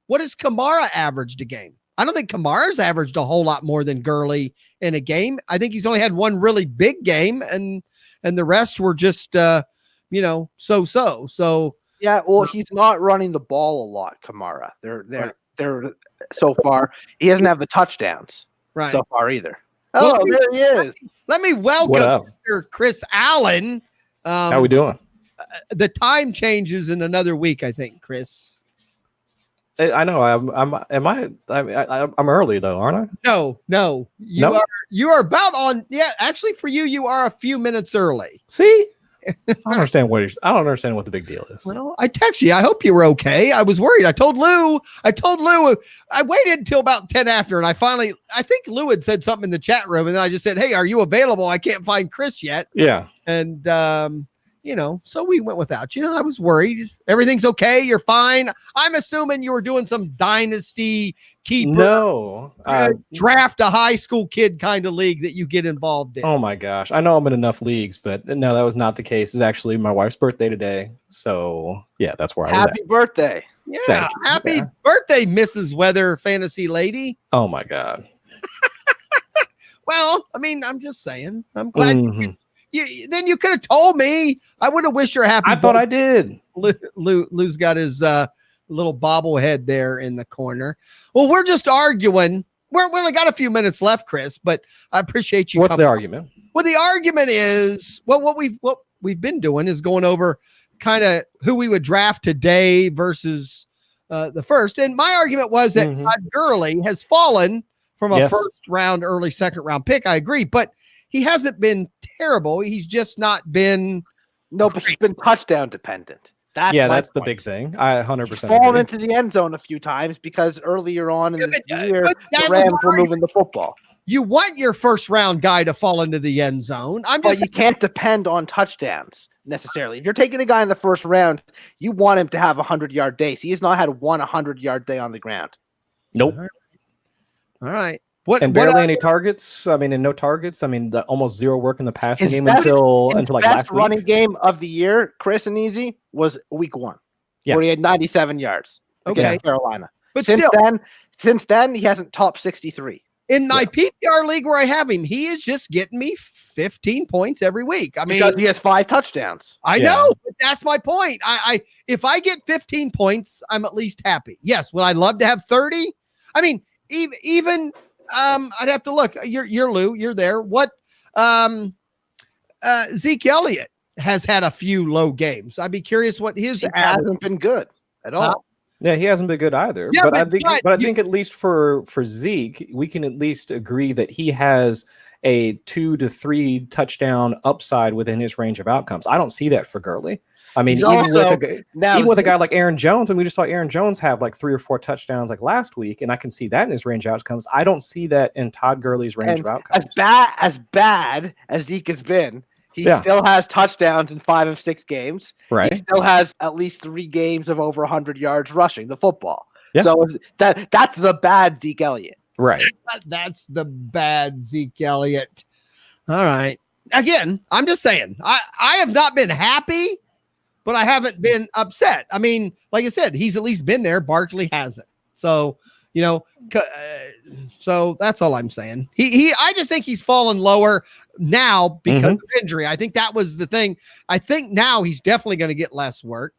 What has Kamara averaged a game? I don't think Kamara's averaged a whole lot more than Gurley in a game. I think he's only had one really big game, and the rest were just so. So
yeah, well, he's not running the ball a lot, Kamara. They're so far. He doesn't have the touchdowns so far either. Oh, there he is.
Let me welcome Mr. Chris Allen.
How we doing?
The time changes in another week, I think, Chris.
I know. I'm early though, aren't I?
No. You are about on. Yeah, actually, for you are a few minutes early.
See, I don't understand what the big deal is.
Well, I text you. I hope you were okay. I was worried. I told Lou. I waited until about 10 after, and I think Lou had said something in the chat room, and then I just said, "Hey, are you available? I can't find Chris yet."
Yeah.
And so we went without you. I was worried. Everything's okay. You're fine. I'm assuming you were doing some dynasty keeper.
No,
draft a high school kid kind of league that you get involved in.
Oh my gosh. I know I'm in enough leagues, but no, that was not the case. It's actually my wife's birthday today. So yeah, that's where I was.
Happy birthday.
Yeah. Happy birthday, Mrs. Weather Fantasy Lady.
Oh my God.
Well, I mean, I'm just saying, I'm glad then you could have told me. I would have wished her a happy birthday.
Thought I did.
Lou's got his little bobblehead there in the corner. Well, we're just arguing. We only got a few minutes left, Chris, but I appreciate you.
What's the argument?
Well, the argument is, what we've been doing is going over kind of who we would draft today versus the first. And my argument was that Todd Gurley has fallen from a first round, early second round pick. I agree, but he hasn't been terrible. He's just not been.
No, but he's been touchdown dependent. That's
the big thing. I 100%
fallen into the end zone a few times because earlier on in the year, the Rams were moving the football.
You want your first round guy to fall into the end zone.
But you can't depend on touchdowns necessarily. If you're taking a guy in the first round, you want him to have 100-yard days. He has not had one 100-yard day on the ground.
Nope.
All right.
Barely any targets. I mean, and no targets. I mean, almost zero work in the passing game until like last week.
Running game of the year, Chris and Easy, was week 1, where he had 97 yards against Carolina. But since then, he hasn't topped 63.
In my PPR league where I have him, he is just getting me 15 points every week. I mean,
because he has 5 touchdowns.
I know, but that's my point. If I get 15 points, I'm at least happy. Yes, would I love to have 30? I mean, even. I'd have to look. You're Lou. You're there. What? Zeke Elliott has had a few low games. I'd be curious what his
hasn't been good at all.
Yeah, he hasn't been good either.
Yeah,
but I think at least for Zeke, we can at least agree that he has a 2 to 3 touchdown upside within his range of outcomes. I don't see that for Gurley. I mean,
He's
even
also-
with a guy like Aaron Jones, and we just saw Aaron Jones have like 3 or 4 touchdowns like last week, and I can see that in his range of outcomes. I don't see that in Todd Gurley's range of outcomes.
As bad as Zeke has been, he still has touchdowns in 5 of 6 games.
Right.
He still has at least 3 games of over 100 yards rushing the football.
Yeah.
So that's the bad Zeke Elliott.
Right.
That's the bad Zeke Elliott. All right. Again, I'm just saying, I have not been happy, but I haven't been upset. I mean, like I said, he's at least been there. Barkley hasn't. So, so that's all I'm saying. I just think he's fallen lower now because of injury. I think that was the thing. I think now he's definitely going to get less work.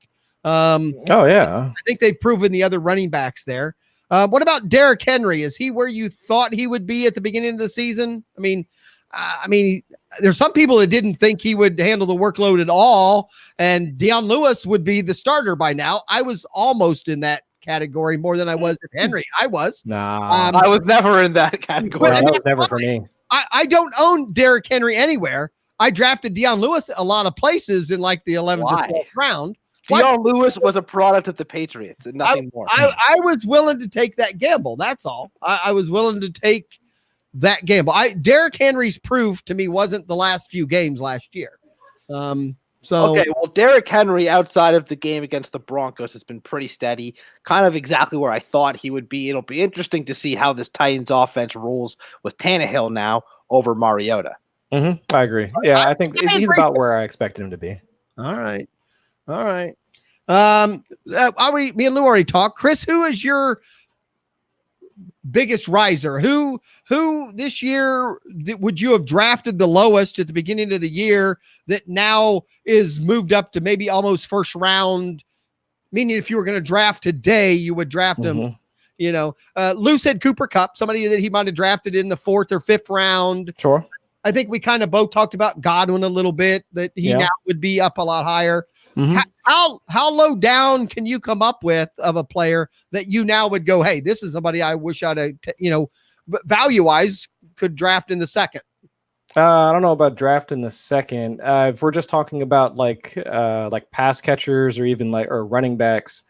I think they've proven the other running backs there. What about Derrick Henry? Is he where you thought he would be at the beginning of the season? I mean, there's some people that didn't think he would handle the workload at all, and Deion Lewis would be the starter by now. I was almost in that category more than I was with Henry. I was.
I was never in that category.
That was never for me.
I don't own Derrick Henry anywhere. I drafted Deion Lewis a lot of places in like the 11th or 12th round.
Deion Lewis was a product of the Patriots and nothing more.
I was willing to take that gamble. That's all. I was willing to take that gamble. Derrick Henry's proof to me wasn't the last few games last year.
Derrick Henry outside of the game against the Broncos has been pretty steady, kind of exactly where I thought he would be. It'll be interesting to see how this Titans offense rolls with Tannehill now over Mariota.
I agree. Yeah, I think he's about where I expected him to be.
All right. Me and Lou already talked. Chris, who is your biggest riser? Who this year would you have drafted the lowest at the beginning of the year that now is moved up to maybe almost first round? Meaning if you were going to draft today, you would draft him. Lou said Cooper Kupp, somebody that he might have drafted in the 4th or 5th round.
Sure.
I think we kind of both talked about Godwin a little bit, that he now would be up a lot higher. How low down can you come up with of a player that you now would go, hey, this is somebody I wish I'd, value wise could draft in the 2nd?
I don't know about draft in the 2nd. If we're just talking about like pass catchers or even or running backs,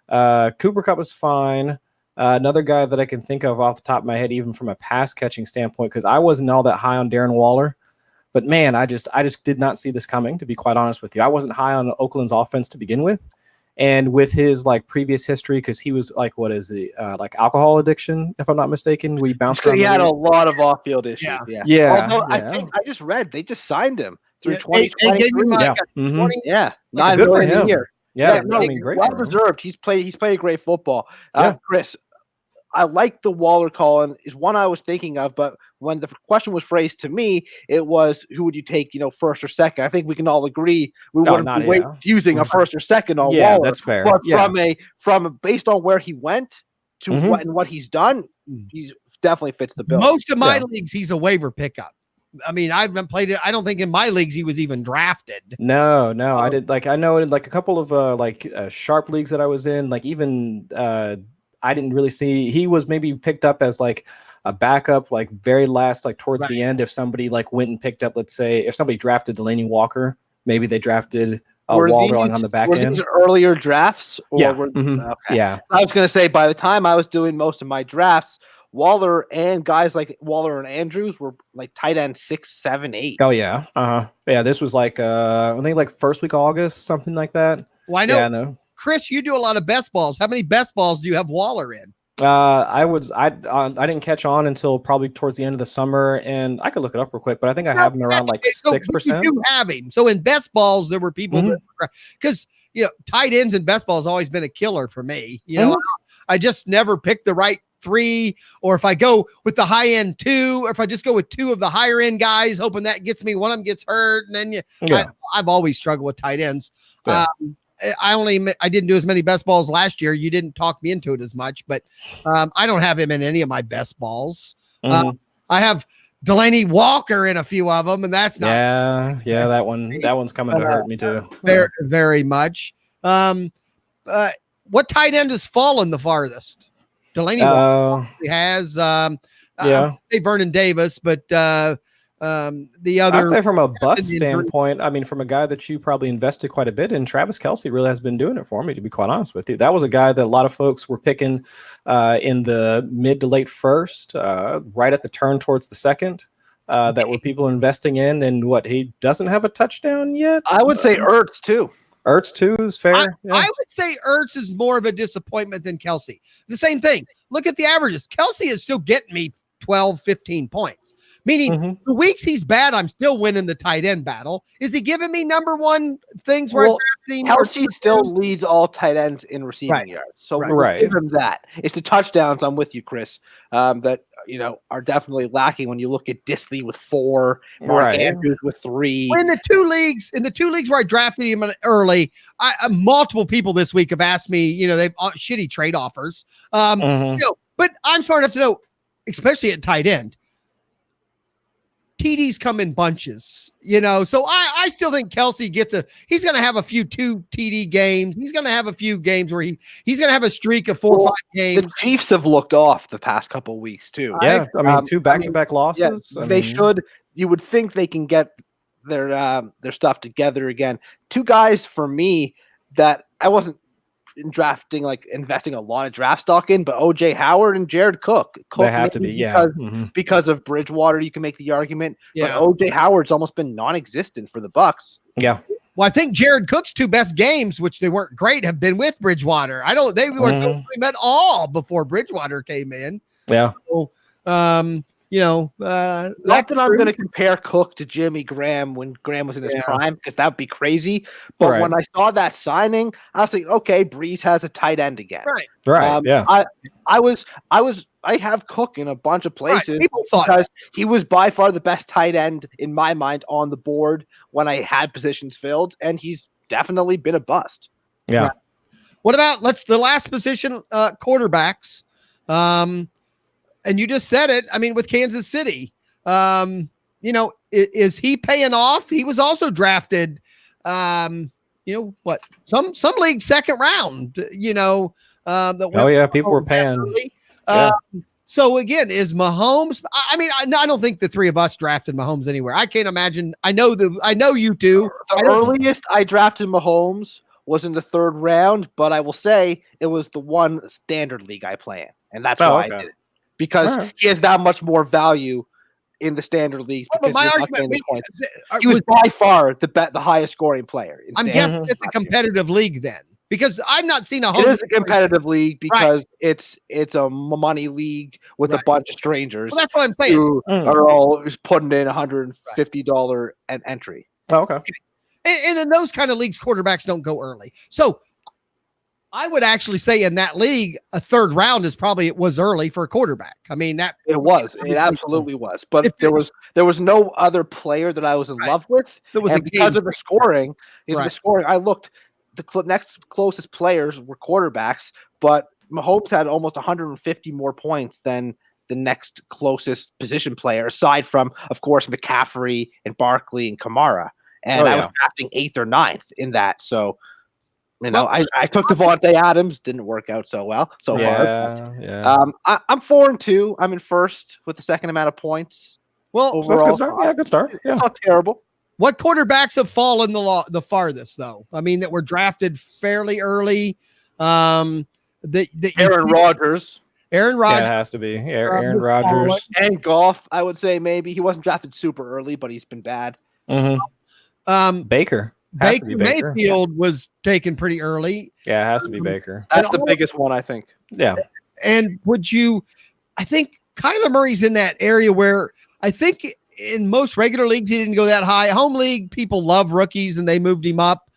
Cooper Kupp is fine. Another guy that I can think of off the top of my head, even from a pass catching standpoint, because I wasn't all that high on Darren Waller. But man, I just did not see this coming, to be quite honest with you. I wasn't high on Oakland's offense to begin with. And with his previous history, because he was alcohol addiction, if I'm not mistaken, we bounced around.
He had a lot of off-field issues.
Yeah.
Although I think I just read they just signed him through 2023.
20.
Yeah,
$9 million a year. Great.
Well deserved. He's played a great football. Chris, I like the Waller call, and is one I was thinking of, but when the question was phrased to me, it was who would you take, 1st or 2nd? I think we can all agree we wouldn't be using a 1st or 2nd on Waller.
That's fair.
But from based on where he went to what he's done, he's definitely fits the bill.
Most of my leagues, he's a waiver pickup. I mean, I haven't played it. I don't think in my leagues he was even drafted.
No, I did. I know in a couple of sharp leagues that I was in, I didn't really see. He was maybe picked up as a backup, very last, towards the end. If somebody went and picked up, let's say, if somebody drafted Delaney Walker, maybe they drafted Waller on the back end.
These earlier drafts? Or
Okay.
Yeah.
I was going to say, by the time I was doing most of my drafts, Waller and guys like Waller and Andrews were tight end 6, 7, 8.
Oh yeah. Yeah. This was I think first week of August, something like that.
Well, I know.
Yeah, I know.
Chris, you do a lot of best balls. How many best balls do you have Waller in?
I didn't catch on until probably towards the end of the summer, and I could look it up real quick, but I think I have him around 6%.
You do have him. So in best balls, there were people because tight ends and best balls always been a killer for me. I just never picked the right 3, or if I go with the high end 2, or if I just go with 2 of the higher end guys, hoping that gets me, one of them gets hurt, and then I've always struggled with tight ends. Yeah. I didn't do as many best balls last year. You didn't talk me into it as much, but I don't have him in any of my best balls. I have Delaney Walker in a few of them, and that's not.
Yeah, that one's coming to hurt me too.
Very, very much. What tight end has fallen the farthest? Delaney Walker has. Say Vernon Davis, but The other,
I'd say from a bust
injury.
standpoint, I mean, from a guy that you probably invested quite a bit in, Travis Kelce really has been doing it for me, to be quite honest with you. That was a guy that a lot of folks were picking in the mid to late first, right at the turn towards the second, that were people investing in. And what, he doesn't have a touchdown yet?
I would say Ertz too.
Ertz too is fair.
I would say Ertz is more of a disappointment than Kelce. The same thing. Look at the averages. Kelce is still getting me 12, 15 points. Meaning the weeks he's bad, I'm still winning the tight end battle. Is he giving me number one things where
Kelce still leads all tight ends in receiving yards. So we'll give him that. It's the touchdowns. I'm with you, Chris. That are definitely lacking when you look at Disley with 4, Mark Andrews with 3.
In the two leagues where I drafted him early, multiple people this week have asked me, they've shitty trade offers. But I'm smart enough to know, especially at tight end, TDs come in bunches, so I still think Kelce he's going to have a few 2 TD games. He's going to have a few games where he's going to have a streak of 4 or 5 games.
The Chiefs have looked off the past couple of weeks too.
Yeah. I mean, 2 back-to-back losses.
Yeah, they should. You would think they can get their stuff together again. 2 guys for me that I wasn't investing a lot of draft stock in, but OJ Howard and Jared Cook.
They have to be,
because of Bridgewater, you can make the argument.
Yeah.
But OJ Howard's almost been non-existent for the Bucks.
Yeah.
Well, I think Jared Cook's 2 best games, which they weren't great, have been with Bridgewater. They weren't doing at all before Bridgewater came in.
Yeah.
So,
not that I'm going to compare Cook to Jimmy Graham when Graham was in his prime, because that would be crazy. But when I saw that signing, I was like, okay, Breeze has a tight end again.
Right.
Yeah.
I have Cook in a bunch of places
People thought
because he was by far the best tight end in my mind on the board when I had positions filled, and he's definitely been a bust.
Yeah.
Right. What about the last position, quarterbacks? And you just said it. I mean, with Kansas City, is he paying off? He was also drafted, some league second round,
People were paying.
So again, is Mahomes? I mean, I don't think the 3 of us drafted Mahomes anywhere. I can't imagine. I know you do.
The earliest I drafted Mahomes was in the 3rd round, but I will say it was the one standard league I play in, and that's why I did it. Because he has that much more value in the standard leagues.
But my argument
he was by far the highest scoring player.
I'm guessing it's a competitive league then, because I've not seen a home.
It is a competitive league because it's a money league with a bunch of strangers.
Well, that's what I'm saying.
Who are all putting in $150 an entry.
Oh, okay.
And in those kind of leagues, quarterbacks don't go early. So I would actually say in that league, a 3rd round it was early for a quarterback. I mean, it
absolutely was. But there was no other player that I was in love with. Because of the scoring, I looked, the next closest players were quarterbacks, but Mahomes had almost 150 more points than the next closest position player, aside from, of course, McCaffrey and Barkley and Kamara. And I was drafting 8th or 9th in that. So, I took Devontae Adams, didn't work out so well. I'm 4-2. I'm in 1st with the second amount of points.
Well,
overall,
good start. Yeah,
not terrible.
What quarterbacks have fallen the farthest, though? I mean, that were drafted fairly early. Aaron
Rodgers.
Aaron Rodgers.
Yeah, it has to be. Aaron Rodgers.
And Goff, I would say maybe. He wasn't drafted super early, but he's been bad.
Baker.
Mayfield was taken pretty early.
Yeah, it has to be Baker.
That's the biggest one, I think.
Yeah.
And I think Kyler Murray's in that area where I think in most regular leagues, he didn't go that high. Home league, people love rookies and they moved him up.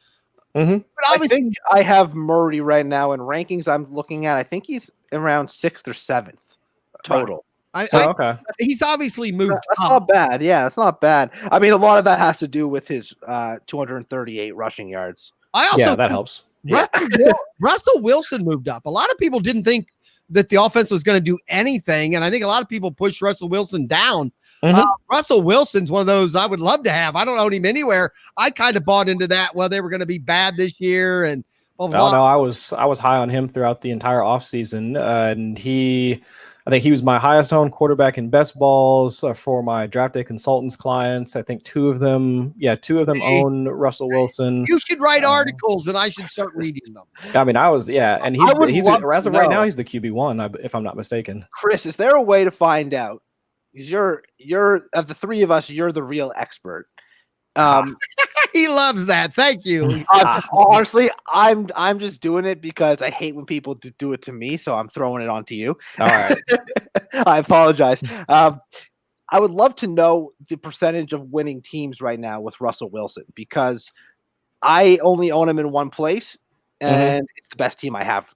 But I think I have Murray right now in rankings I'm looking at. I think he's around 6th or 7th total.
Okay. He's obviously moved.
That's not bad. Yeah, that's not bad. I mean, a lot of that has to do with his 238 rushing yards.
That helps.
Russell Wilson moved up. A lot of people didn't think that the offense was going to do anything, and I think a lot of people pushed Russell Wilson down. Russell Wilson's one of those I would love to have. I don't own him anywhere. I kind of bought into that. Well, they were going to be bad this year, and blah, blah, blah.
No, I was high on him throughout the entire offseason, and he I think he was my highest owned quarterback in best balls for my draft day consultants clients. I think two of them own Russell Wilson.
You should write articles and I should start reading them.
I mean, and he's as of right now, he's the QB1, if I'm not mistaken.
Chris, is there a way to find out? Because you're of the three of us, you're the real expert.
He loves that. Thank you.
Honestly, I'm just doing it because I hate when people do it to me, so I'm throwing it onto you.
All right.
I apologize. I would love to know the percentage of winning teams right now with Russell Wilson, because I only own him in one place, and it's the best team I have.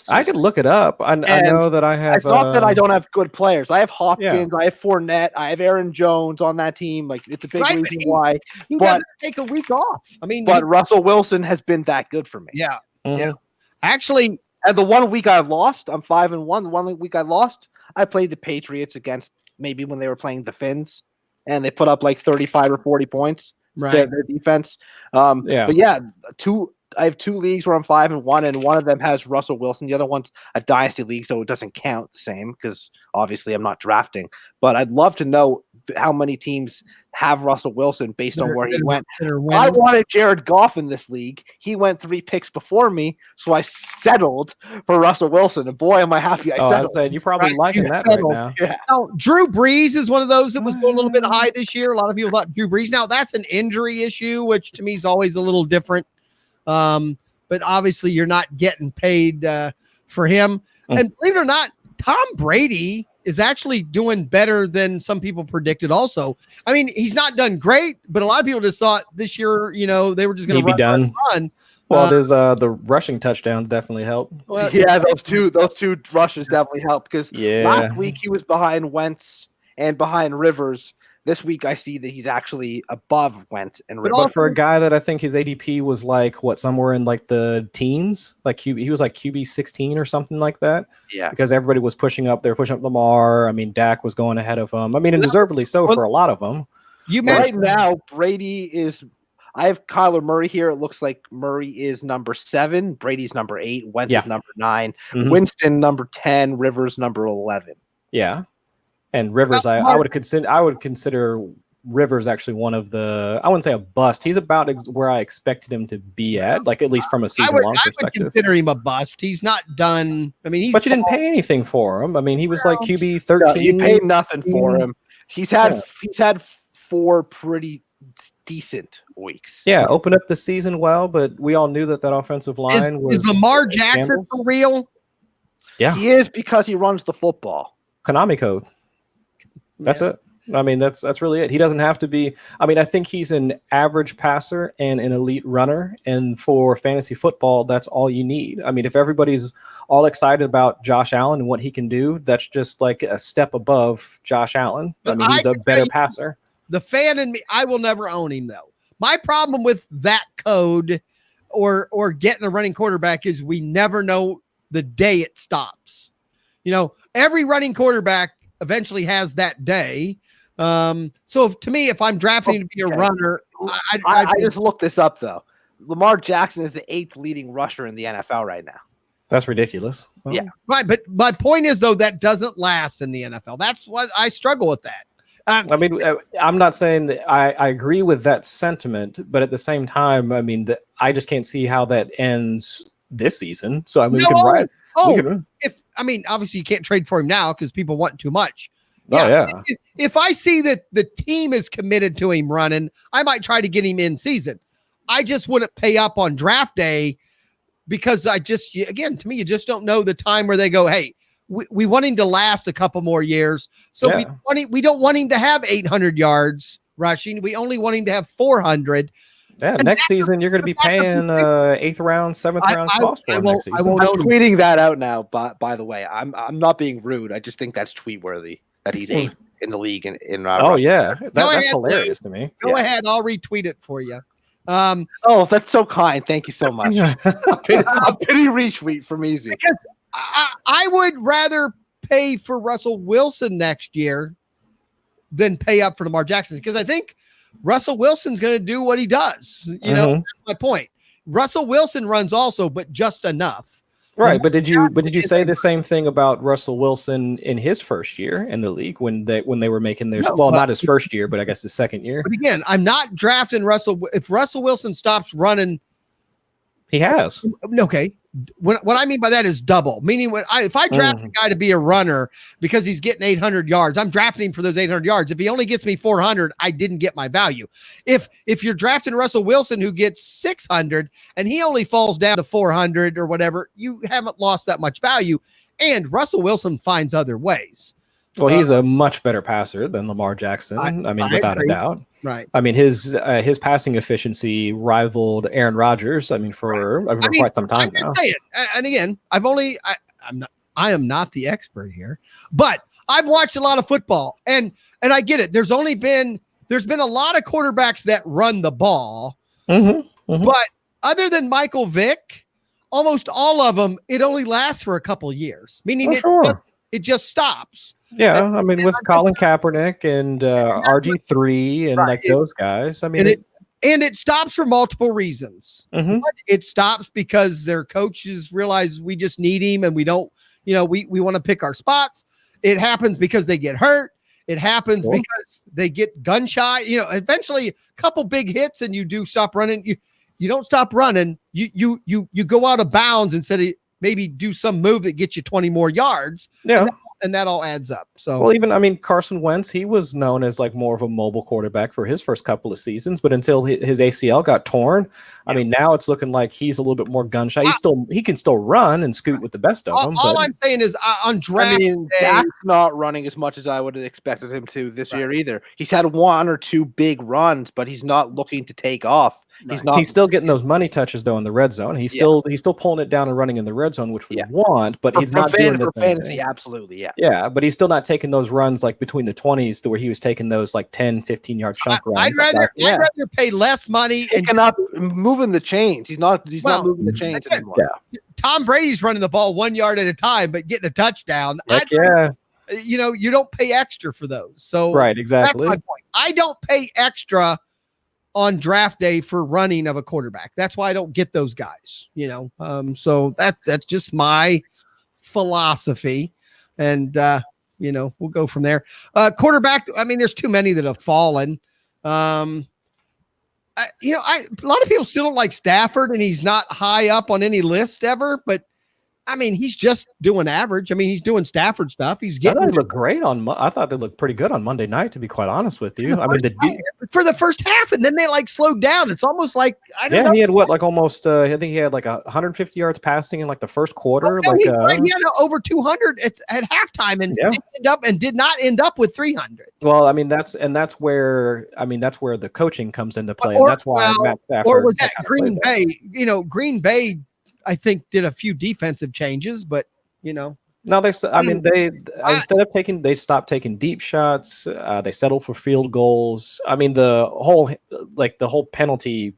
I could look it up. I know that I have.
It's not that I don't have good players. I have Hopkins, I have Fournette, I have Aaron Jones on that team. Like, it's a big reason why.
He doesn't take a week off. I mean,
but Russell Wilson has been that good for me.
Yeah, yeah. Actually,
and the 1 week I lost, I'm 5-1. The 1 week I lost, I played the Patriots against maybe when they were playing the Finns, and they put up like 35 or 40 points.
Right,
their defense. But yeah, I have 2 leagues where I'm 5-1, and one of them has Russell Wilson. The other one's a dynasty league, so it doesn't count the same because obviously I'm not drafting. But I'd love to know how many teams have Russell Wilson based on where he went. I wanted Jared Goff in this league. He went 3 picks before me, so I settled for Russell Wilson. And boy, am I happy I settled.
I said you're probably liking that right now.
Yeah.
Now, Drew Brees is one of those that was going a little bit high this year. A lot of people thought Drew Brees. Now, that's an injury issue, which to me is always a little different. But obviously you're not getting paid for him. And believe it or not, Tom Brady is actually doing better than some people predicted also. I mean, he's not done great, but a lot of people just thought this year, they were just going to run.
Well, there's the rushing touchdowns definitely help.
Well, yeah, those two rushes definitely help, because last week he was behind Wentz and behind Rivers. This week, I see that he's actually above Wentz and Rivers.
But for a guy that I think his ADP was like somewhere in like the teens, like he was like QB 16 or something like that.
Yeah,
because everybody was pushing up. They were pushing up Lamar. I mean, Dak was going ahead of him. I mean, and deservedly so for a lot of them.
Right now, Brady is. I have Kyler Murray here. It looks like Murray is number 7, Brady's number 8, Wentz is number 9, Winston number 10, Rivers number 11.
Yeah. And Rivers, I would consider Rivers actually one of the, I wouldn't say a bust. He's about where I expected him to be at least from a season-long perspective.
I would consider him a bust. He's not done. I mean,
but you didn't pay anything for him. I mean, he was like QB 13.
No, you paid nothing for him. He's had 4 pretty decent weeks.
Yeah, opened up the season well, but we all knew that offensive line was.
Is Lamar Jackson for real?
Yeah,
he is, because he runs the football.
Konami code. That's it. I mean, that's really it. He doesn't have to be. I mean, I think he's an average passer and an elite runner. And for fantasy football, that's all you need. I mean, if everybody's all excited about Josh Allen and what he can do, that's just like a step above Josh Allen. I mean, he's a better passer.
The fan in me, I will never own him, though. My problem with that code or getting a running quarterback is we never know the day it stops. Every running quarterback eventually has that day. So to me, if I'm drafting to be a runner,
I just looked this up though. Lamar Jackson is the 8th leading rusher in the NFL right now.
That's ridiculous.
Well, yeah,
right. But my point is though, that doesn't last in the NFL. That's what I struggle with that.
I mean, I'm not saying that I agree with that sentiment, but at the same time, I mean, I just can't see how that ends this season. So I mean,
obviously you can't trade for him now because people want too much. If I see that the team is committed to him running, I might try to get him in season. I just wouldn't pay up on draft day because to me, you just don't know the time where they go, hey, we want him to last a couple more years. So we don't want him to have 800 yards rushing. We only want him to have 400.
Yeah, and next season you're going to be paying 8th round, 7th round cost for next season.
I'm tweeting that out now. By the way, I'm not being rude. I just think that's tweet worthy that he's 8th in the league.
That's hilarious to me.
Go ahead, I'll retweet it for you.
That's so kind. Thank you so much. A pity retweet from Easy.
Because I would rather pay for Russell Wilson next year than pay up for Lamar Jackson, because I think Russell Wilson's going to do what he does. That's my point. Russell Wilson runs also, but just enough.
Right, but did you say the same thing about Russell Wilson in his first year in the league when they were making their not his first year, but I guess his second year?
But again, I'm not drafting Russell. If Russell Wilson stops running,
he has.
Okay. What I mean by that is double, meaning if I draft a guy to be a runner because he's getting 800 yards, I'm drafting him for those 800 yards. If he only gets me 400, I didn't get my value. If you're drafting Russell Wilson who gets 600 and he only falls down to 400 or whatever, you haven't lost that much value. And Russell Wilson finds other ways.
Well, he's a much better passer than Lamar Jackson. I mean, without a doubt.
Right.
I mean, his passing efficiency rivaled Aaron Rodgers. I mean, for quite some time now.
Say it. And again, I am not the expert here, but I've watched a lot of football, and I get it. There's been a lot of quarterbacks that run the ball, but other than Michael Vick, almost all of them, it only lasts for a couple of years. Meaning it just stops.
Yeah, I mean, with Colin Kaepernick and RG3 and like those guys. I mean,
it stops for multiple reasons. But it stops because their coaches realize we just need him and we don't, we want to pick our spots. It happens because they get hurt. It happens because they get gun shy. Eventually a couple big hits and you do stop running. You don't stop running. You go out of bounds instead of maybe do some move that gets you 20 more yards.
Yeah.
And that all adds up. So,
well, even Carson Wentz, he was known as like more of a mobile quarterback for his first couple of seasons, but until his ACL got torn, I mean, now it's looking like he's a little bit more gun shy. He can still run and scoot with the best of them.
All I'm saying is on draft day,
Dak's not running as much as I would have expected him to this year either. He's had one or two big runs, but he's not looking to take off. He's still getting those money touches though in the red zone. He's still pulling it down and running in the red zone, which we want, but he's not doing the fantasy. Absolutely,
yeah, but he's still not taking those runs like between the 20s to where he was taking those like 10, 15-yard chunk runs.
I'd rather pay less money and
not moving the chains. He's not moving the chains anymore.
Yeah. Tom Brady's running the ball 1 yard at a time, but getting a touchdown. You don't pay extra for those. So
right, exactly.
That's my point. I don't pay extra on draft day for running of a quarterback. That's why I don't get those guys, so that's just my philosophy. And, we'll go from there. Quarterback. I mean, there's too many that have fallen. A lot of people still don't like Stafford and he's not high up on any list ever, but I mean, he's just doing average. I mean, he's doing Stafford stuff. He's getting.
I thought they looked great I thought they looked pretty good on Monday night, to be quite honest with you. I mean,
for the first half, and then they slowed down. It's almost like I don't know.
He had almost. I think he had like 150 yards passing in like the first quarter.
He had over 200 at halftime, and did not end up with 300.
Well, I mean that's where the coaching comes into play, and that's why Matt Stafford.
Or was that Green Bay? Green Bay, I think, did a few defensive changes, but
No, they stopped taking deep shots. They settled for field goals. I mean, the whole penalty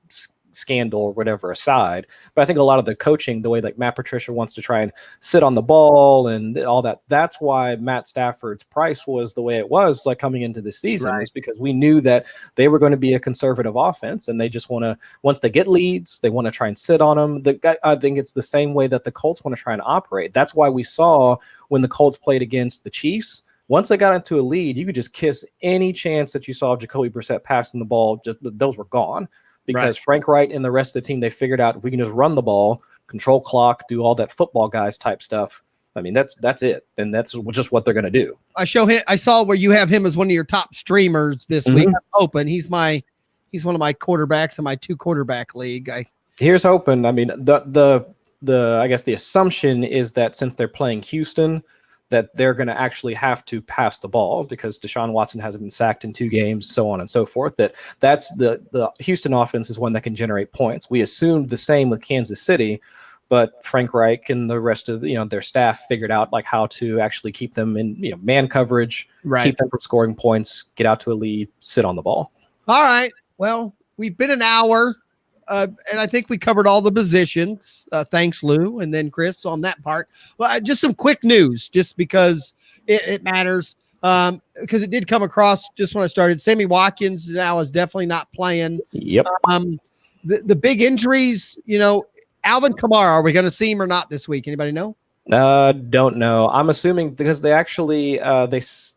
scandal or whatever aside, but I think a lot of the coaching, the way like Matt Patricia wants to try and sit on the ball and all that, that's why Matt Stafford's price was the way it was like coming into the season, is because we knew that they were going to be a conservative offense and they just want to, once they get leads, they want to try and sit on them. I think it's the same way that the Colts want to try and operate. That's why we saw when the Colts played against the Chiefs, once they got into a lead, you could just kiss any chance that you saw of Jacoby Brissett passing the ball. Just those were gone. Because Frank Wright and the rest of the team, they figured out if we can just run the ball, control clock, do all that football guys type stuff. I mean, that's it, and that's just what they're going to do. I
saw where you have him as one of your top streamers this week. I'm hoping he's one of my quarterbacks in my 2 quarterback league.
Here's hoping. I mean, the I guess the assumption is that since they're playing Houston, that they're going to actually have to pass the ball because Deshaun Watson hasn't been sacked in 2 games, so on and so forth. That's the Houston offense is one that can generate points. We assumed the same with Kansas City, but Frank Reich and the rest of their staff figured out like how to actually keep them in man coverage, keep them from scoring points, get out to a lead, sit on the ball.
All right. Well, we've been an hour. And I think we covered all the positions. Thanks, Lou, and then Chris on that part. Well, just some quick news, just because it matters. Because it did come across just when I started. Sammy Watkins now is definitely not playing.
Yep.
The big injuries, Alvin Kamara, are we going to see him or not this week? Anybody know?
Don't know. I'm assuming because they actually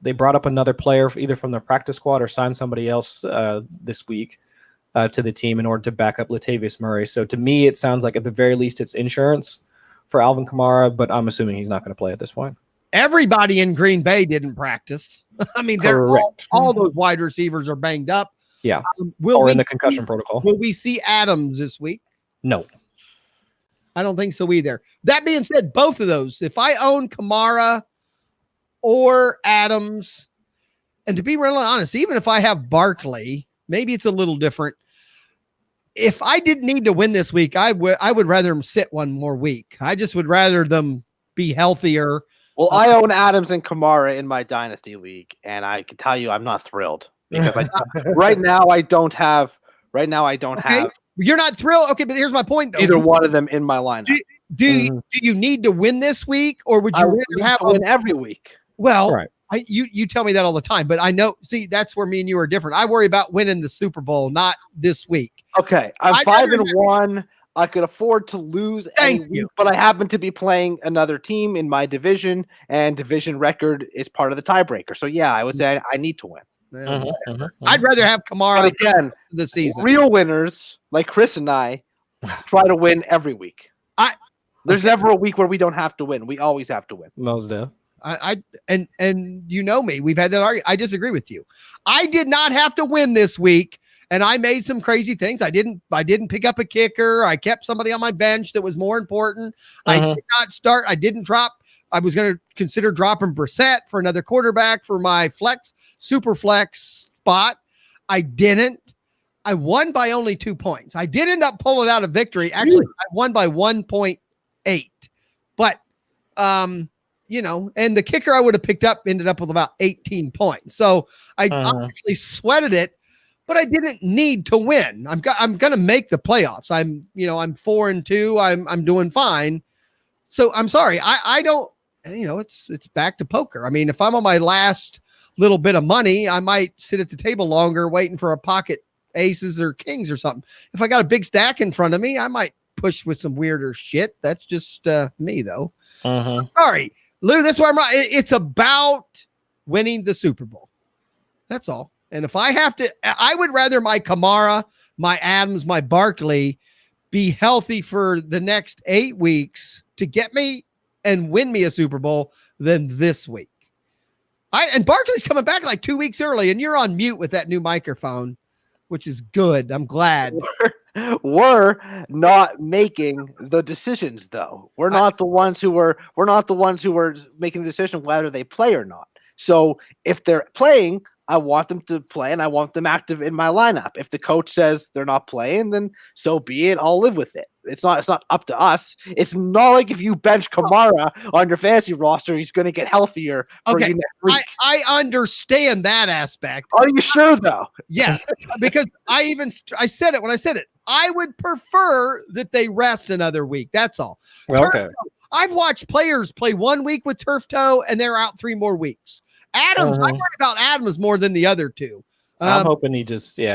they brought up another player either from the practice squad or signed somebody else this week to the team in order to back up Latavius Murray. So to me, it sounds like at the very least it's insurance for Alvin Kamara, but I'm assuming he's not going to play at this point.
Everybody in Green Bay didn't practice. I mean, they're all those wide receivers are banged up.
Yeah. Or in the concussion protocol.
Will we see Adams this week?
No.
I don't think so either. That being said, both of those, if I own Kamara or Adams, and to be really honest, even if I have Barkley, maybe it's a little different. If I didn't need to win this week, I would rather them sit one more week. I just would rather them be healthier.
Well, I own Adams and Kamara in my dynasty league, and I can tell you I'm not thrilled because right now I don't have.
You're not thrilled. Okay, but here's my point though.
Either one of them in my lineup.
Do you need to win this week, or would you rather have
win every week?
Well,
right.
You tell me that all the time, but I know. See, that's where me and you are different. I worry about winning the Super Bowl, not this week.
Okay, I'm 5-1. I could afford to lose any week, but I happen to be playing another team in my division, and division record is part of the tiebreaker. So yeah, I would say I need to win.
I'd rather have Kamara
again
this season.
Real winners like Chris and I try to win every week. There's never a week where we don't have to win. We always have to win.
Most do.
And you know me, we've had that argument. I disagree with you. I did not have to win this week, and I made some crazy things. I didn't pick up a kicker. I kept somebody on my bench that was more important. I did not start. I didn't drop. I was going to consider dropping Brissett for another quarterback for my super flex spot. I didn't. I won by only 2 points. I did end up pulling out a victory. Actually, I won by 1.8. But and the kicker I would have picked up ended up with about 18 points. So I actually sweated it, but I didn't need to win. I'm going to make the playoffs. I'm 4-2. I'm doing fine. So I'm sorry. I don't, it's back to poker. I mean, if I'm on my last little bit of money, I might sit at the table longer waiting for a pocket aces or kings or something. If I got a big stack in front of me, I might push with some weirder shit. That's just me though. Sorry, Lou, that's why I'm right. It's about winning the Super Bowl. That's all. And if I have to, I would rather my Kamara, my Adams, my Barkley be healthy for the next 8 weeks to get me and win me a Super Bowl than this week. And Barkley's coming back like 2 weeks early, and you're on mute with that new microphone, which is good. I'm glad.
We're not making the decisions, though. We're not the ones who were making the decision whether they play or not. So if they're playing, I want them to play, and I want them active in my lineup. If the coach says they're not playing, then so be it. I'll live with it. It's not up to us. It's not like if you bench Kamara on your fantasy roster, he's going to get healthier for you next week.
I understand that aspect.
Are you sure, though?
Yes, because I said it when I said it. I would prefer that they rest another week. That's all.
Well, okay.
I've watched players play 1 week with turf toe, and they're out 3 more weeks. Adams, I worry about Adams more than the other two.
I'm hoping he he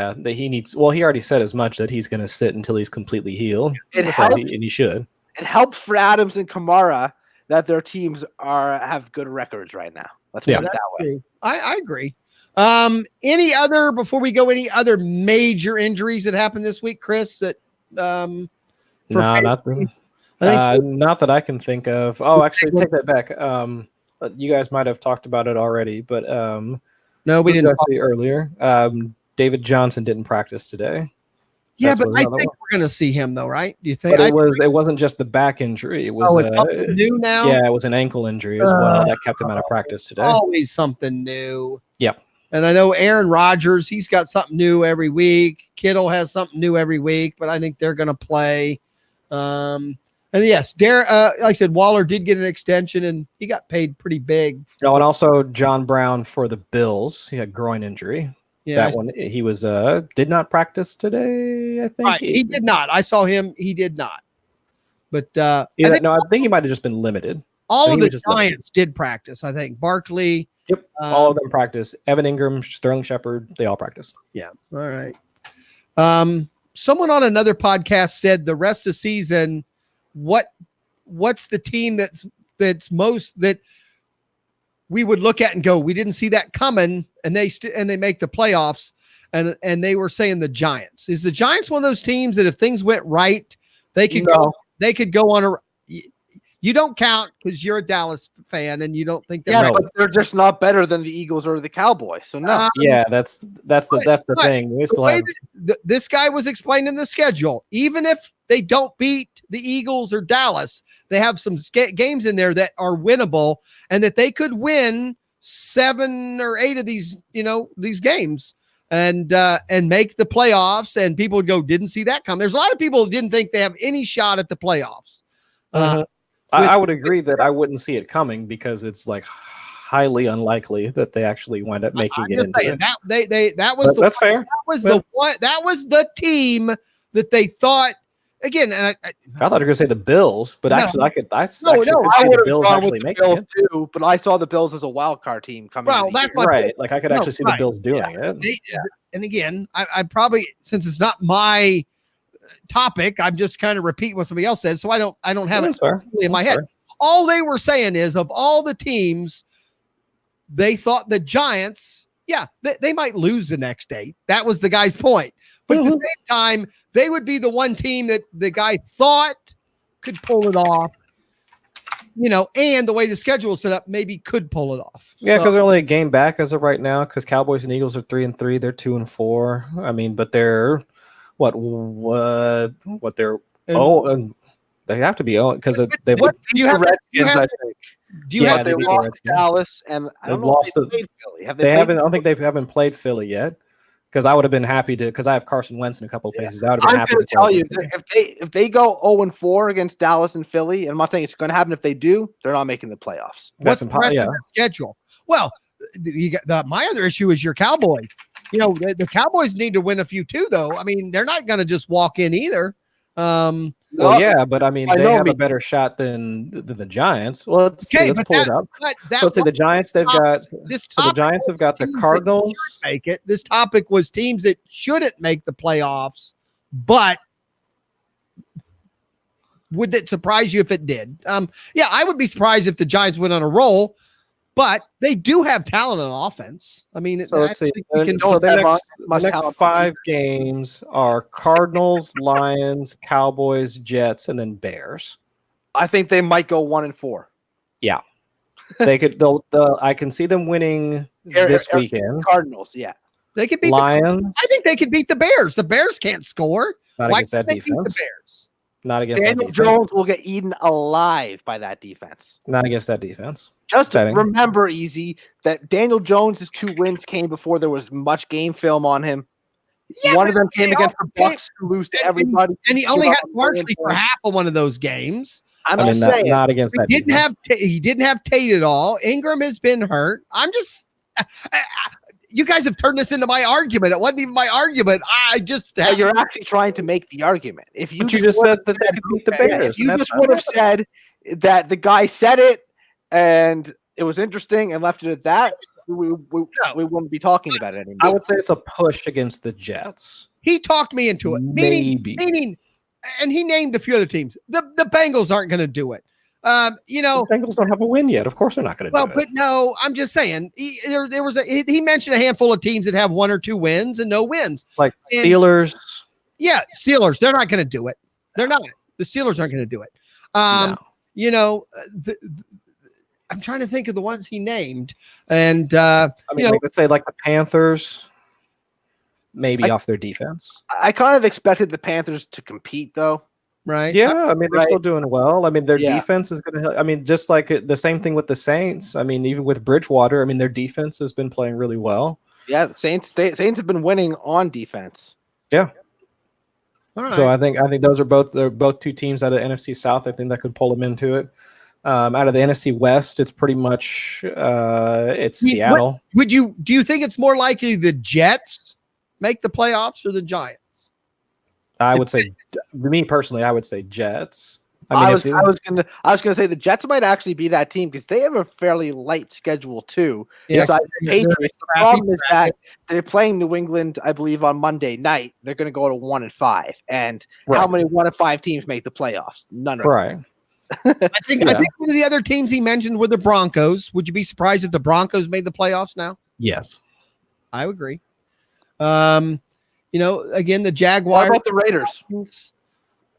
already said as much that he's going to sit until he's completely healed.
It helps,
and he should.
It helps for Adams and Kamara that their teams have good records right now. Let's put it that way.
I agree. Any other major injuries that happened this week, Chris? That
not that I can think of. Oh, actually, take that back. You guys might have talked about it already, but
no, we didn't.
Earlier. David Johnson didn't practice today.
Yeah, but I think we're going to see him though, right? Do you think?
But it wasn't just the back injury. It was
something new now.
Yeah, it was an ankle injury as well that kept him out of practice today.
Always something new.
Yep.
And I know Aaron Rodgers, he's got something new every week. Kittle has something new every week, but I think they're going to play. And yes, like I said, Waller did get an extension, and he got paid pretty big.
Oh, and also John Brown for the Bills. He had groin injury.
Yeah,
that one he was did not practice today. I think
he did not. I saw him. He did not. But I
think he might have just been limited.
All of the Giants did practice. I think Barkley.
Yep, all of them practiced. Evan Ingram, Sterling Shepard, they all practiced.
Yeah. All right. Someone on another podcast said the rest of the season what's the team that's most that we would look at and go, we didn't see that coming, and they make the playoffs, and they were saying the Giants. Is the Giants one of those teams that if things went right, they could go on a. You don't count because you're a Dallas fan and you don't think that.
Yeah, but they're just not better than the Eagles or the Cowboys. So no.
Yeah, that's the thing. We still have
this guy was explaining the schedule. Even if they don't beat the Eagles or Dallas, they have some games in there that are winnable, and that they could win 7 or 8 of these games and make the playoffs. And people would go, didn't see that come. There's a lot of people who didn't think they have any shot at the playoffs.
I would agree that I wouldn't see it coming because it's like highly unlikely that they actually wind up making it into it.
That's fair. That was the team that they thought. Again, and I
thought you were going to say the Bills, but actually, I could see the Bills actually making it
too. But I saw the Bills as a wild card team coming.
Well, that's
right. Like I could actually see the Bills doing it.
And again, I probably, since it's not my topic, I'm just kind of repeating what somebody else says, so I don't have it in my head. All they were saying is, of all the teams, they thought the Giants, they might lose the next 8. That was the guy's point. But at the same time, they would be the one team that the guy thought could pull it off, and the way the schedule is set up, maybe could pull it off.
Yeah, because they're only a game back as of right now, because Cowboys and Eagles are 3-3. They're 2-4. I mean, but they're they have to be because they
lost Dallas and I don't know if they played Philly.
I don't think they haven't played Philly yet. Because I would have been happy to, because I have Carson Wentz in a couple of places. I would have been happy to
tell you if they go 0-4 against Dallas and Philly, and I'm not saying it's going to happen. If they do, they're not making the playoffs.
What's the rest of their schedule? Well, you got my other issue is your Cowboys. The Cowboys need to win a few too, though. I mean, they're not going to just walk in either.
But I mean, they have a better shot than the Giants. Well, let's pull it up. So the Giants, the Giants have got the Cardinals.
Make it. This topic was teams that shouldn't make the playoffs, but would it surprise you if it did? I would be surprised if the Giants went on a roll, but they do have talent on offense. I mean,
so let's see. The next 5 games are Cardinals, Lions, Cowboys, Jets, and then Bears.
I think they might go 1-4.
Yeah, they could. I can see them winning this weekend.
Cardinals,
they could beat
Lions.
I think they could beat the Bears. The Bears can't score.
Not against that defense. Beat the
Bears?
Not against
Daniel Jones will get eaten alive by that defense.
Not against that defense.
Just remember, Easy, that Daniel Jones' 2 wins came before there was much game film on him. One of them came against the Bucs, who lose to everybody.
And he only had Barkley for half of one of those games.
I'm just saying.
Not against that defense.
He didn't have Tate at all. Ingram has been hurt. I'm just... you guys have turned this into my argument. It wasn't even my argument.
You're actually trying to make the argument. If you
just said that they could beat the Bears,
if you just would have said that the guy said it and it was interesting and left it at that, we wouldn't be talking about it anymore.
I would say it's a push against the Jets.
He talked me into it. Meaning, and he named a few other teams. The Bengals aren't going to do it. The
Bengals don't have a win yet. Of course, they're not going to.
Well, but no, I'm just saying. He mentioned a handful of teams that have 1 or 2 wins and no wins,
like Steelers.
Steelers. They're not going to do it. They're not. The Steelers aren't going to do it. I'm trying to think of the ones he named, and
let's say like the Panthers, maybe off their defense.
I kind of expected the Panthers to compete, though.
Right.
Yeah. I mean, they're still doing well. I mean, their defense is going to help. I mean, just like the same thing with the Saints. I mean, even with Bridgewater, I mean, their defense has been playing really well.
Yeah. The Saints have been winning on defense.
Yeah.
All right.
So I think they're both 2 teams out of NFC South. I think that could pull them into it. Out of the NFC West, it's pretty much it's Seattle.
Do you think it's more likely the Jets make the playoffs or the Giants?
I would say, me personally, I would say Jets.
I was gonna say the Jets might actually be that team because they have a fairly light schedule too.
Yeah,
Besides the Patriots, the problem is that they're playing New England, I believe, on Monday night. They're going to go to 1-5, and how many 1-5 teams make the playoffs? None of them.
Right.
I think one of the other teams he mentioned were the Broncos. Would you be surprised if the Broncos made the playoffs now?
Yes.
I would agree. Again, the Jaguars.
What about the Raiders?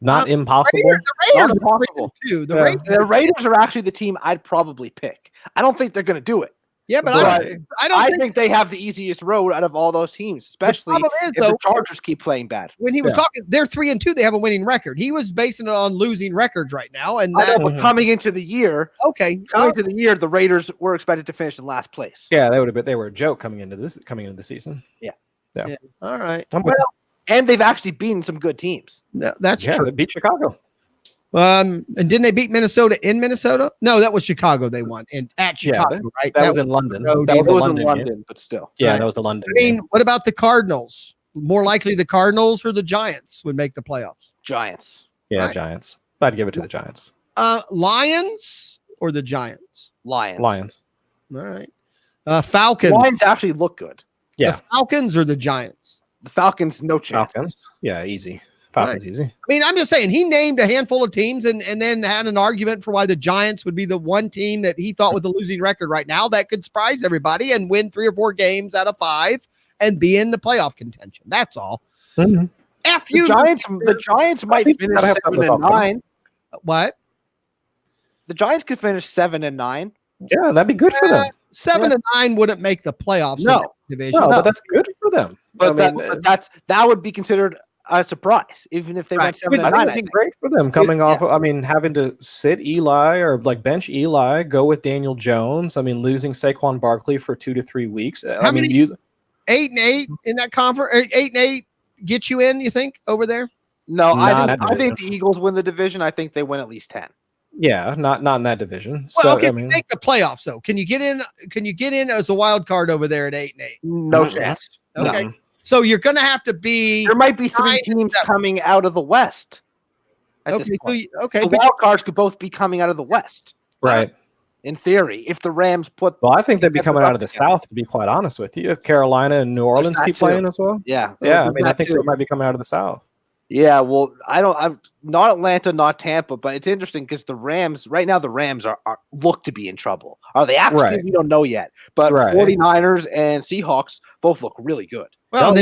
Not impossible.
The Raiders
Not impossible.
too.
The Raiders are actually the team I'd probably pick. I don't think they're going to do it.
Yeah, but
I think they have the easiest road out of all those teams, especially if the Chargers keep playing bad.
When he was talking, they're 3-2. They have a winning record. He was basing it on losing records right now. And
but coming into the year, the Raiders were expected to finish in last place.
Yeah, they were a joke coming into the season.
Yeah. All right.
And they've actually beaten some good teams.
That's true.
They beat Chicago.
And didn't they beat Minnesota in Minnesota? No, that was Chicago. They won at Chicago, right?
That was in London. That was in London,
but still.
Yeah,
right.
That was the London.
I mean, what about the Cardinals? More likely the Cardinals or the Giants would make the playoffs.
Giants.
Yeah,
right.
Giants. I'd give it to the Giants.
Lions or the Giants?
Lions.
All right. Falcons.
Lions actually look good.
Yeah.
The Falcons or the Giants?
The Falcons, no chance.
Falcons. Yeah, easy. Falcons easy.
I mean, I'm just saying he named a handful of teams and then had an argument for why the Giants would be the one team that he thought with a losing record right now that could surprise everybody and win 3 or 4 games out of 5 and be in the playoff contention. That's all.
Mm-hmm.
The Giants might finish 7-9.
What?
The Giants could finish 7-9.
Yeah, that'd be good for them.
7-9 wouldn't make the playoffs.
No.
In that division.
No, but that's good for them.
But that would be considered a surprise, even if they went 7-9.
I think it'd be great for them coming off. Having to sit Eli or bench Eli, go with Daniel Jones. Losing Saquon Barkley for 2 to 3 weeks.
How many? 8-8 in that conference. 8-8 get you in? You think over there?
No, I think the Eagles win the division. I think they win at least 10.
Yeah, not in that division.
Well, you make the playoffs though. Can you get in? Can you get in as a wild card over there at 8-8?
No chance.
Okay.
No.
So you're going to have to be.
There might be 3 teams coming out of the West.
Okay.
The wild cards could both be coming out of the West.
Right.
In theory, if the Rams put.
Well, I think they'd be coming out of the South, to be quite honest with you. If Carolina and New Orleans keep playing as well.
Yeah.
Yeah. I think they might be coming out of the South.
Yeah. Well, I'm not Atlanta, not Tampa, but it's interesting because the Rams right now, are look to be in trouble. Are they actually? Right. We don't know yet. But 49ers and Seahawks both look really good.
Well,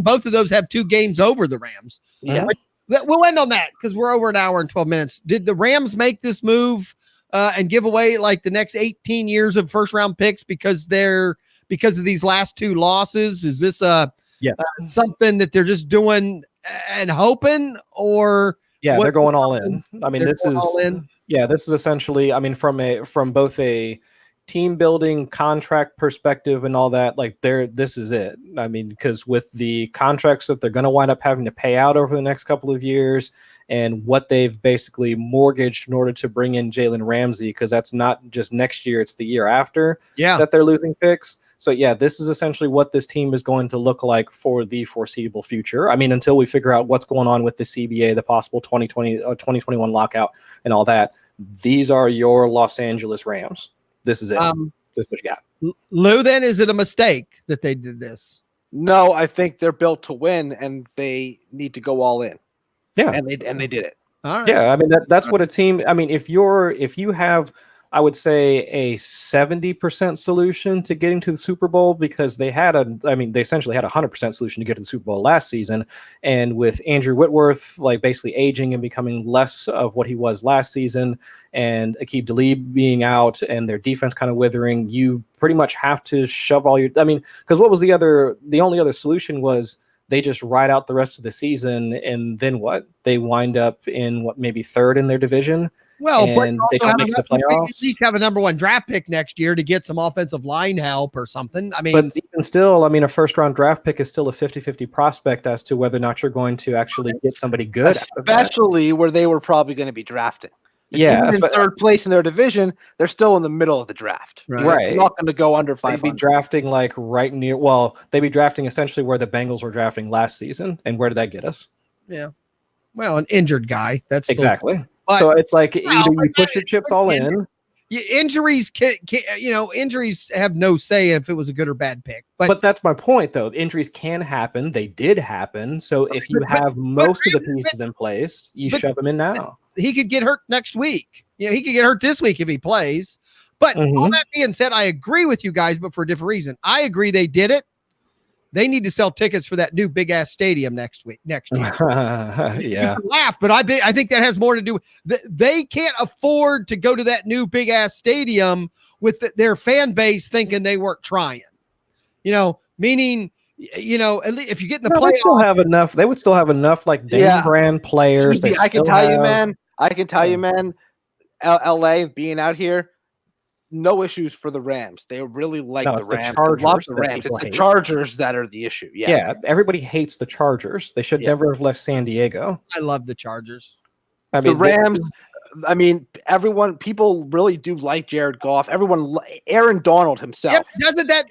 both of those have 2 games over the Rams.
Yeah.
We'll end on that because we're over an hour and 12 minutes. Did the Rams make this move and give away like the next 18 years of first round picks because of these last 2 losses? Is this something that they're just doing and hoping, or
they're going all in? This is essentially, from both a team building contract perspective and all that, this is it. Because with the contracts that they're going to wind up having to pay out over the next couple of years and what they've basically mortgaged in order to bring in Jalen Ramsey, because that's not just next year, it's the year after that they're losing picks. So this is essentially what this team is going to look like for the foreseeable future. Until we figure out what's going on with the CBA, the possible 2021 lockout and all that. These are your Los Angeles Rams. This is it. This is what you got.
Lou, then, is it a mistake that they did this?
No, I think they're built to win and they need to go all in.
Yeah.
And they did it.
All right.
Yeah, that's what a team. If you have, I would say, a 70% solution to getting to the Super Bowl, because they essentially had a 100% solution to get to the Super Bowl last season. And with Andrew Whitworth, basically aging and becoming less of what he was last season, and Aqib Talib being out and their defense kind of withering, you pretty much have to shove all your, because what was the only other solution was they just ride out the rest of the season. And then what? They wind up in maybe 3rd in their division.
Well,
and they don't make the playoffs.
At least have a number 1 draft pick next year to get some offensive line help or something.
But even still, a first round draft pick is still a 50-50 prospect as to whether or not you're going to actually get somebody good.
Especially where they were probably going to be drafted.
Yeah,
in third place in their division, they're still in the middle of the draft.
Right.
They're not going to go under 500.
They'd be drafting like right near. Well, they'd be drafting essentially where the Bengals were drafting last season, and where did that get us?
Yeah. Well, an injured guy. That's
Exactly.
But,
so it's like either
but
you push your chips all in.
Injuries can, injuries have no say if it was a good or bad pick.
But that's my point, though. Injuries can happen. They did happen. So if you have most of the pieces in place, you shove them in now.
He could get hurt next week. He could get hurt this week if he plays. But all that being said, I agree with you guys, but for a different reason. I agree they did it. They need to sell tickets for that new big ass stadium next year.
Yeah.
You can laugh, but I think that has more to do with they can't afford to go to that new big ass stadium with their fan base thinking they weren't trying. Meaning, at least if you get in the playoffs,
they would still have enough like name brand players.
I can tell you, man, LA being out here, no issues for the Rams. They really like the Rams. They love the Rams. It's the Chargers that are the issue.
Yeah, everybody hates the Chargers. They should never have left San Diego.
I love the Chargers.
I mean, the Rams. People really do like Jared Goff. Aaron Donald himself.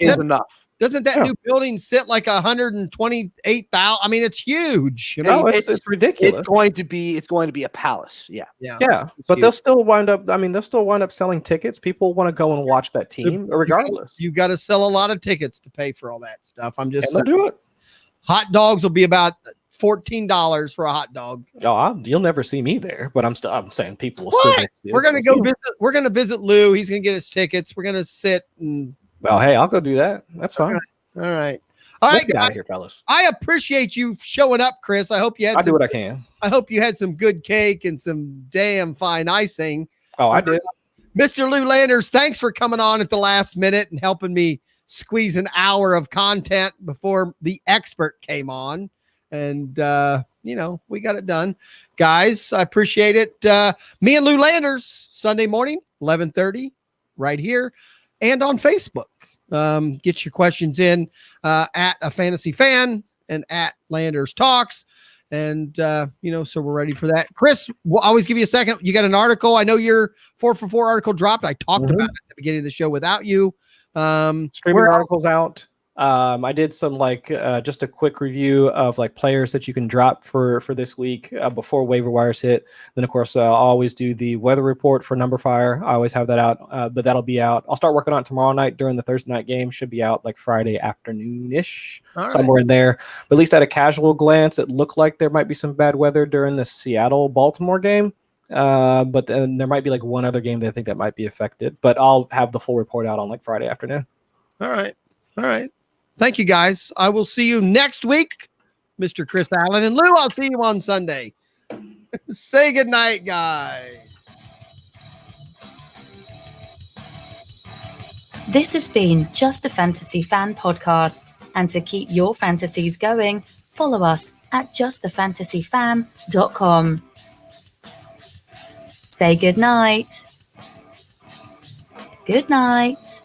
Is enough.
Doesn't that new building sit like 128,000? I mean, it's huge.
It's ridiculous.
It's going to be a palace. Yeah.
But they'll still wind up selling tickets. People want to go and watch that team, regardless.
You got to sell a lot of tickets to pay for all that stuff. I'm just saying.
Do it.
Hot dogs will be about $14 for a hot dog.
Oh, you'll never see me there, but I'm saying people will
still. We're gonna go visit. We're gonna visit Lou. He's gonna get his tickets. We're gonna sit and.
Well, hey, I'll go do that. That's fine.
All right.
Let's get out of here, fellas.
I appreciate you showing up, Chris. I hope you had.
I do what I can.
I hope you had some good cake and some damn fine icing.
Oh, I did.
Mr. Lou Landers, thanks for coming on at the last minute and helping me squeeze an hour of content before the expert came on. And, we got it done. Guys, I appreciate it. Me and Lou Landers, Sunday morning, 11:30, right here and on Facebook. Get your questions in at A Fantasy Fan and at Landers Talks. And, so we're ready for that. Chris, we'll always give you a second. You got an article. I know your 4for4 article dropped. I talked about it at the beginning of the show without you.
Streaming articles out. I did some just a quick review of players that you can drop for this week before waiver wires hit. Then of course I'll always do the weather report for Number Fire. I always have that out, but that'll be out. I'll start working on it tomorrow night during the Thursday night game. Should be out Friday afternoon-ish, somewhere in there. But at least at a casual glance, it looked like there might be some bad weather during the Seattle-Baltimore game. But then there might be one other game that I think that might be affected. But I'll have the full report out on Friday afternoon.
All right. Thank you, guys. I will see you next week, Mr. Chris Allen. And Lou, I'll see you on Sunday. Say goodnight, guys.
This has been Just a Fantasy Fan podcast. And to keep your fantasies going, follow us at justafantasyfan.com. Say goodnight. Good night.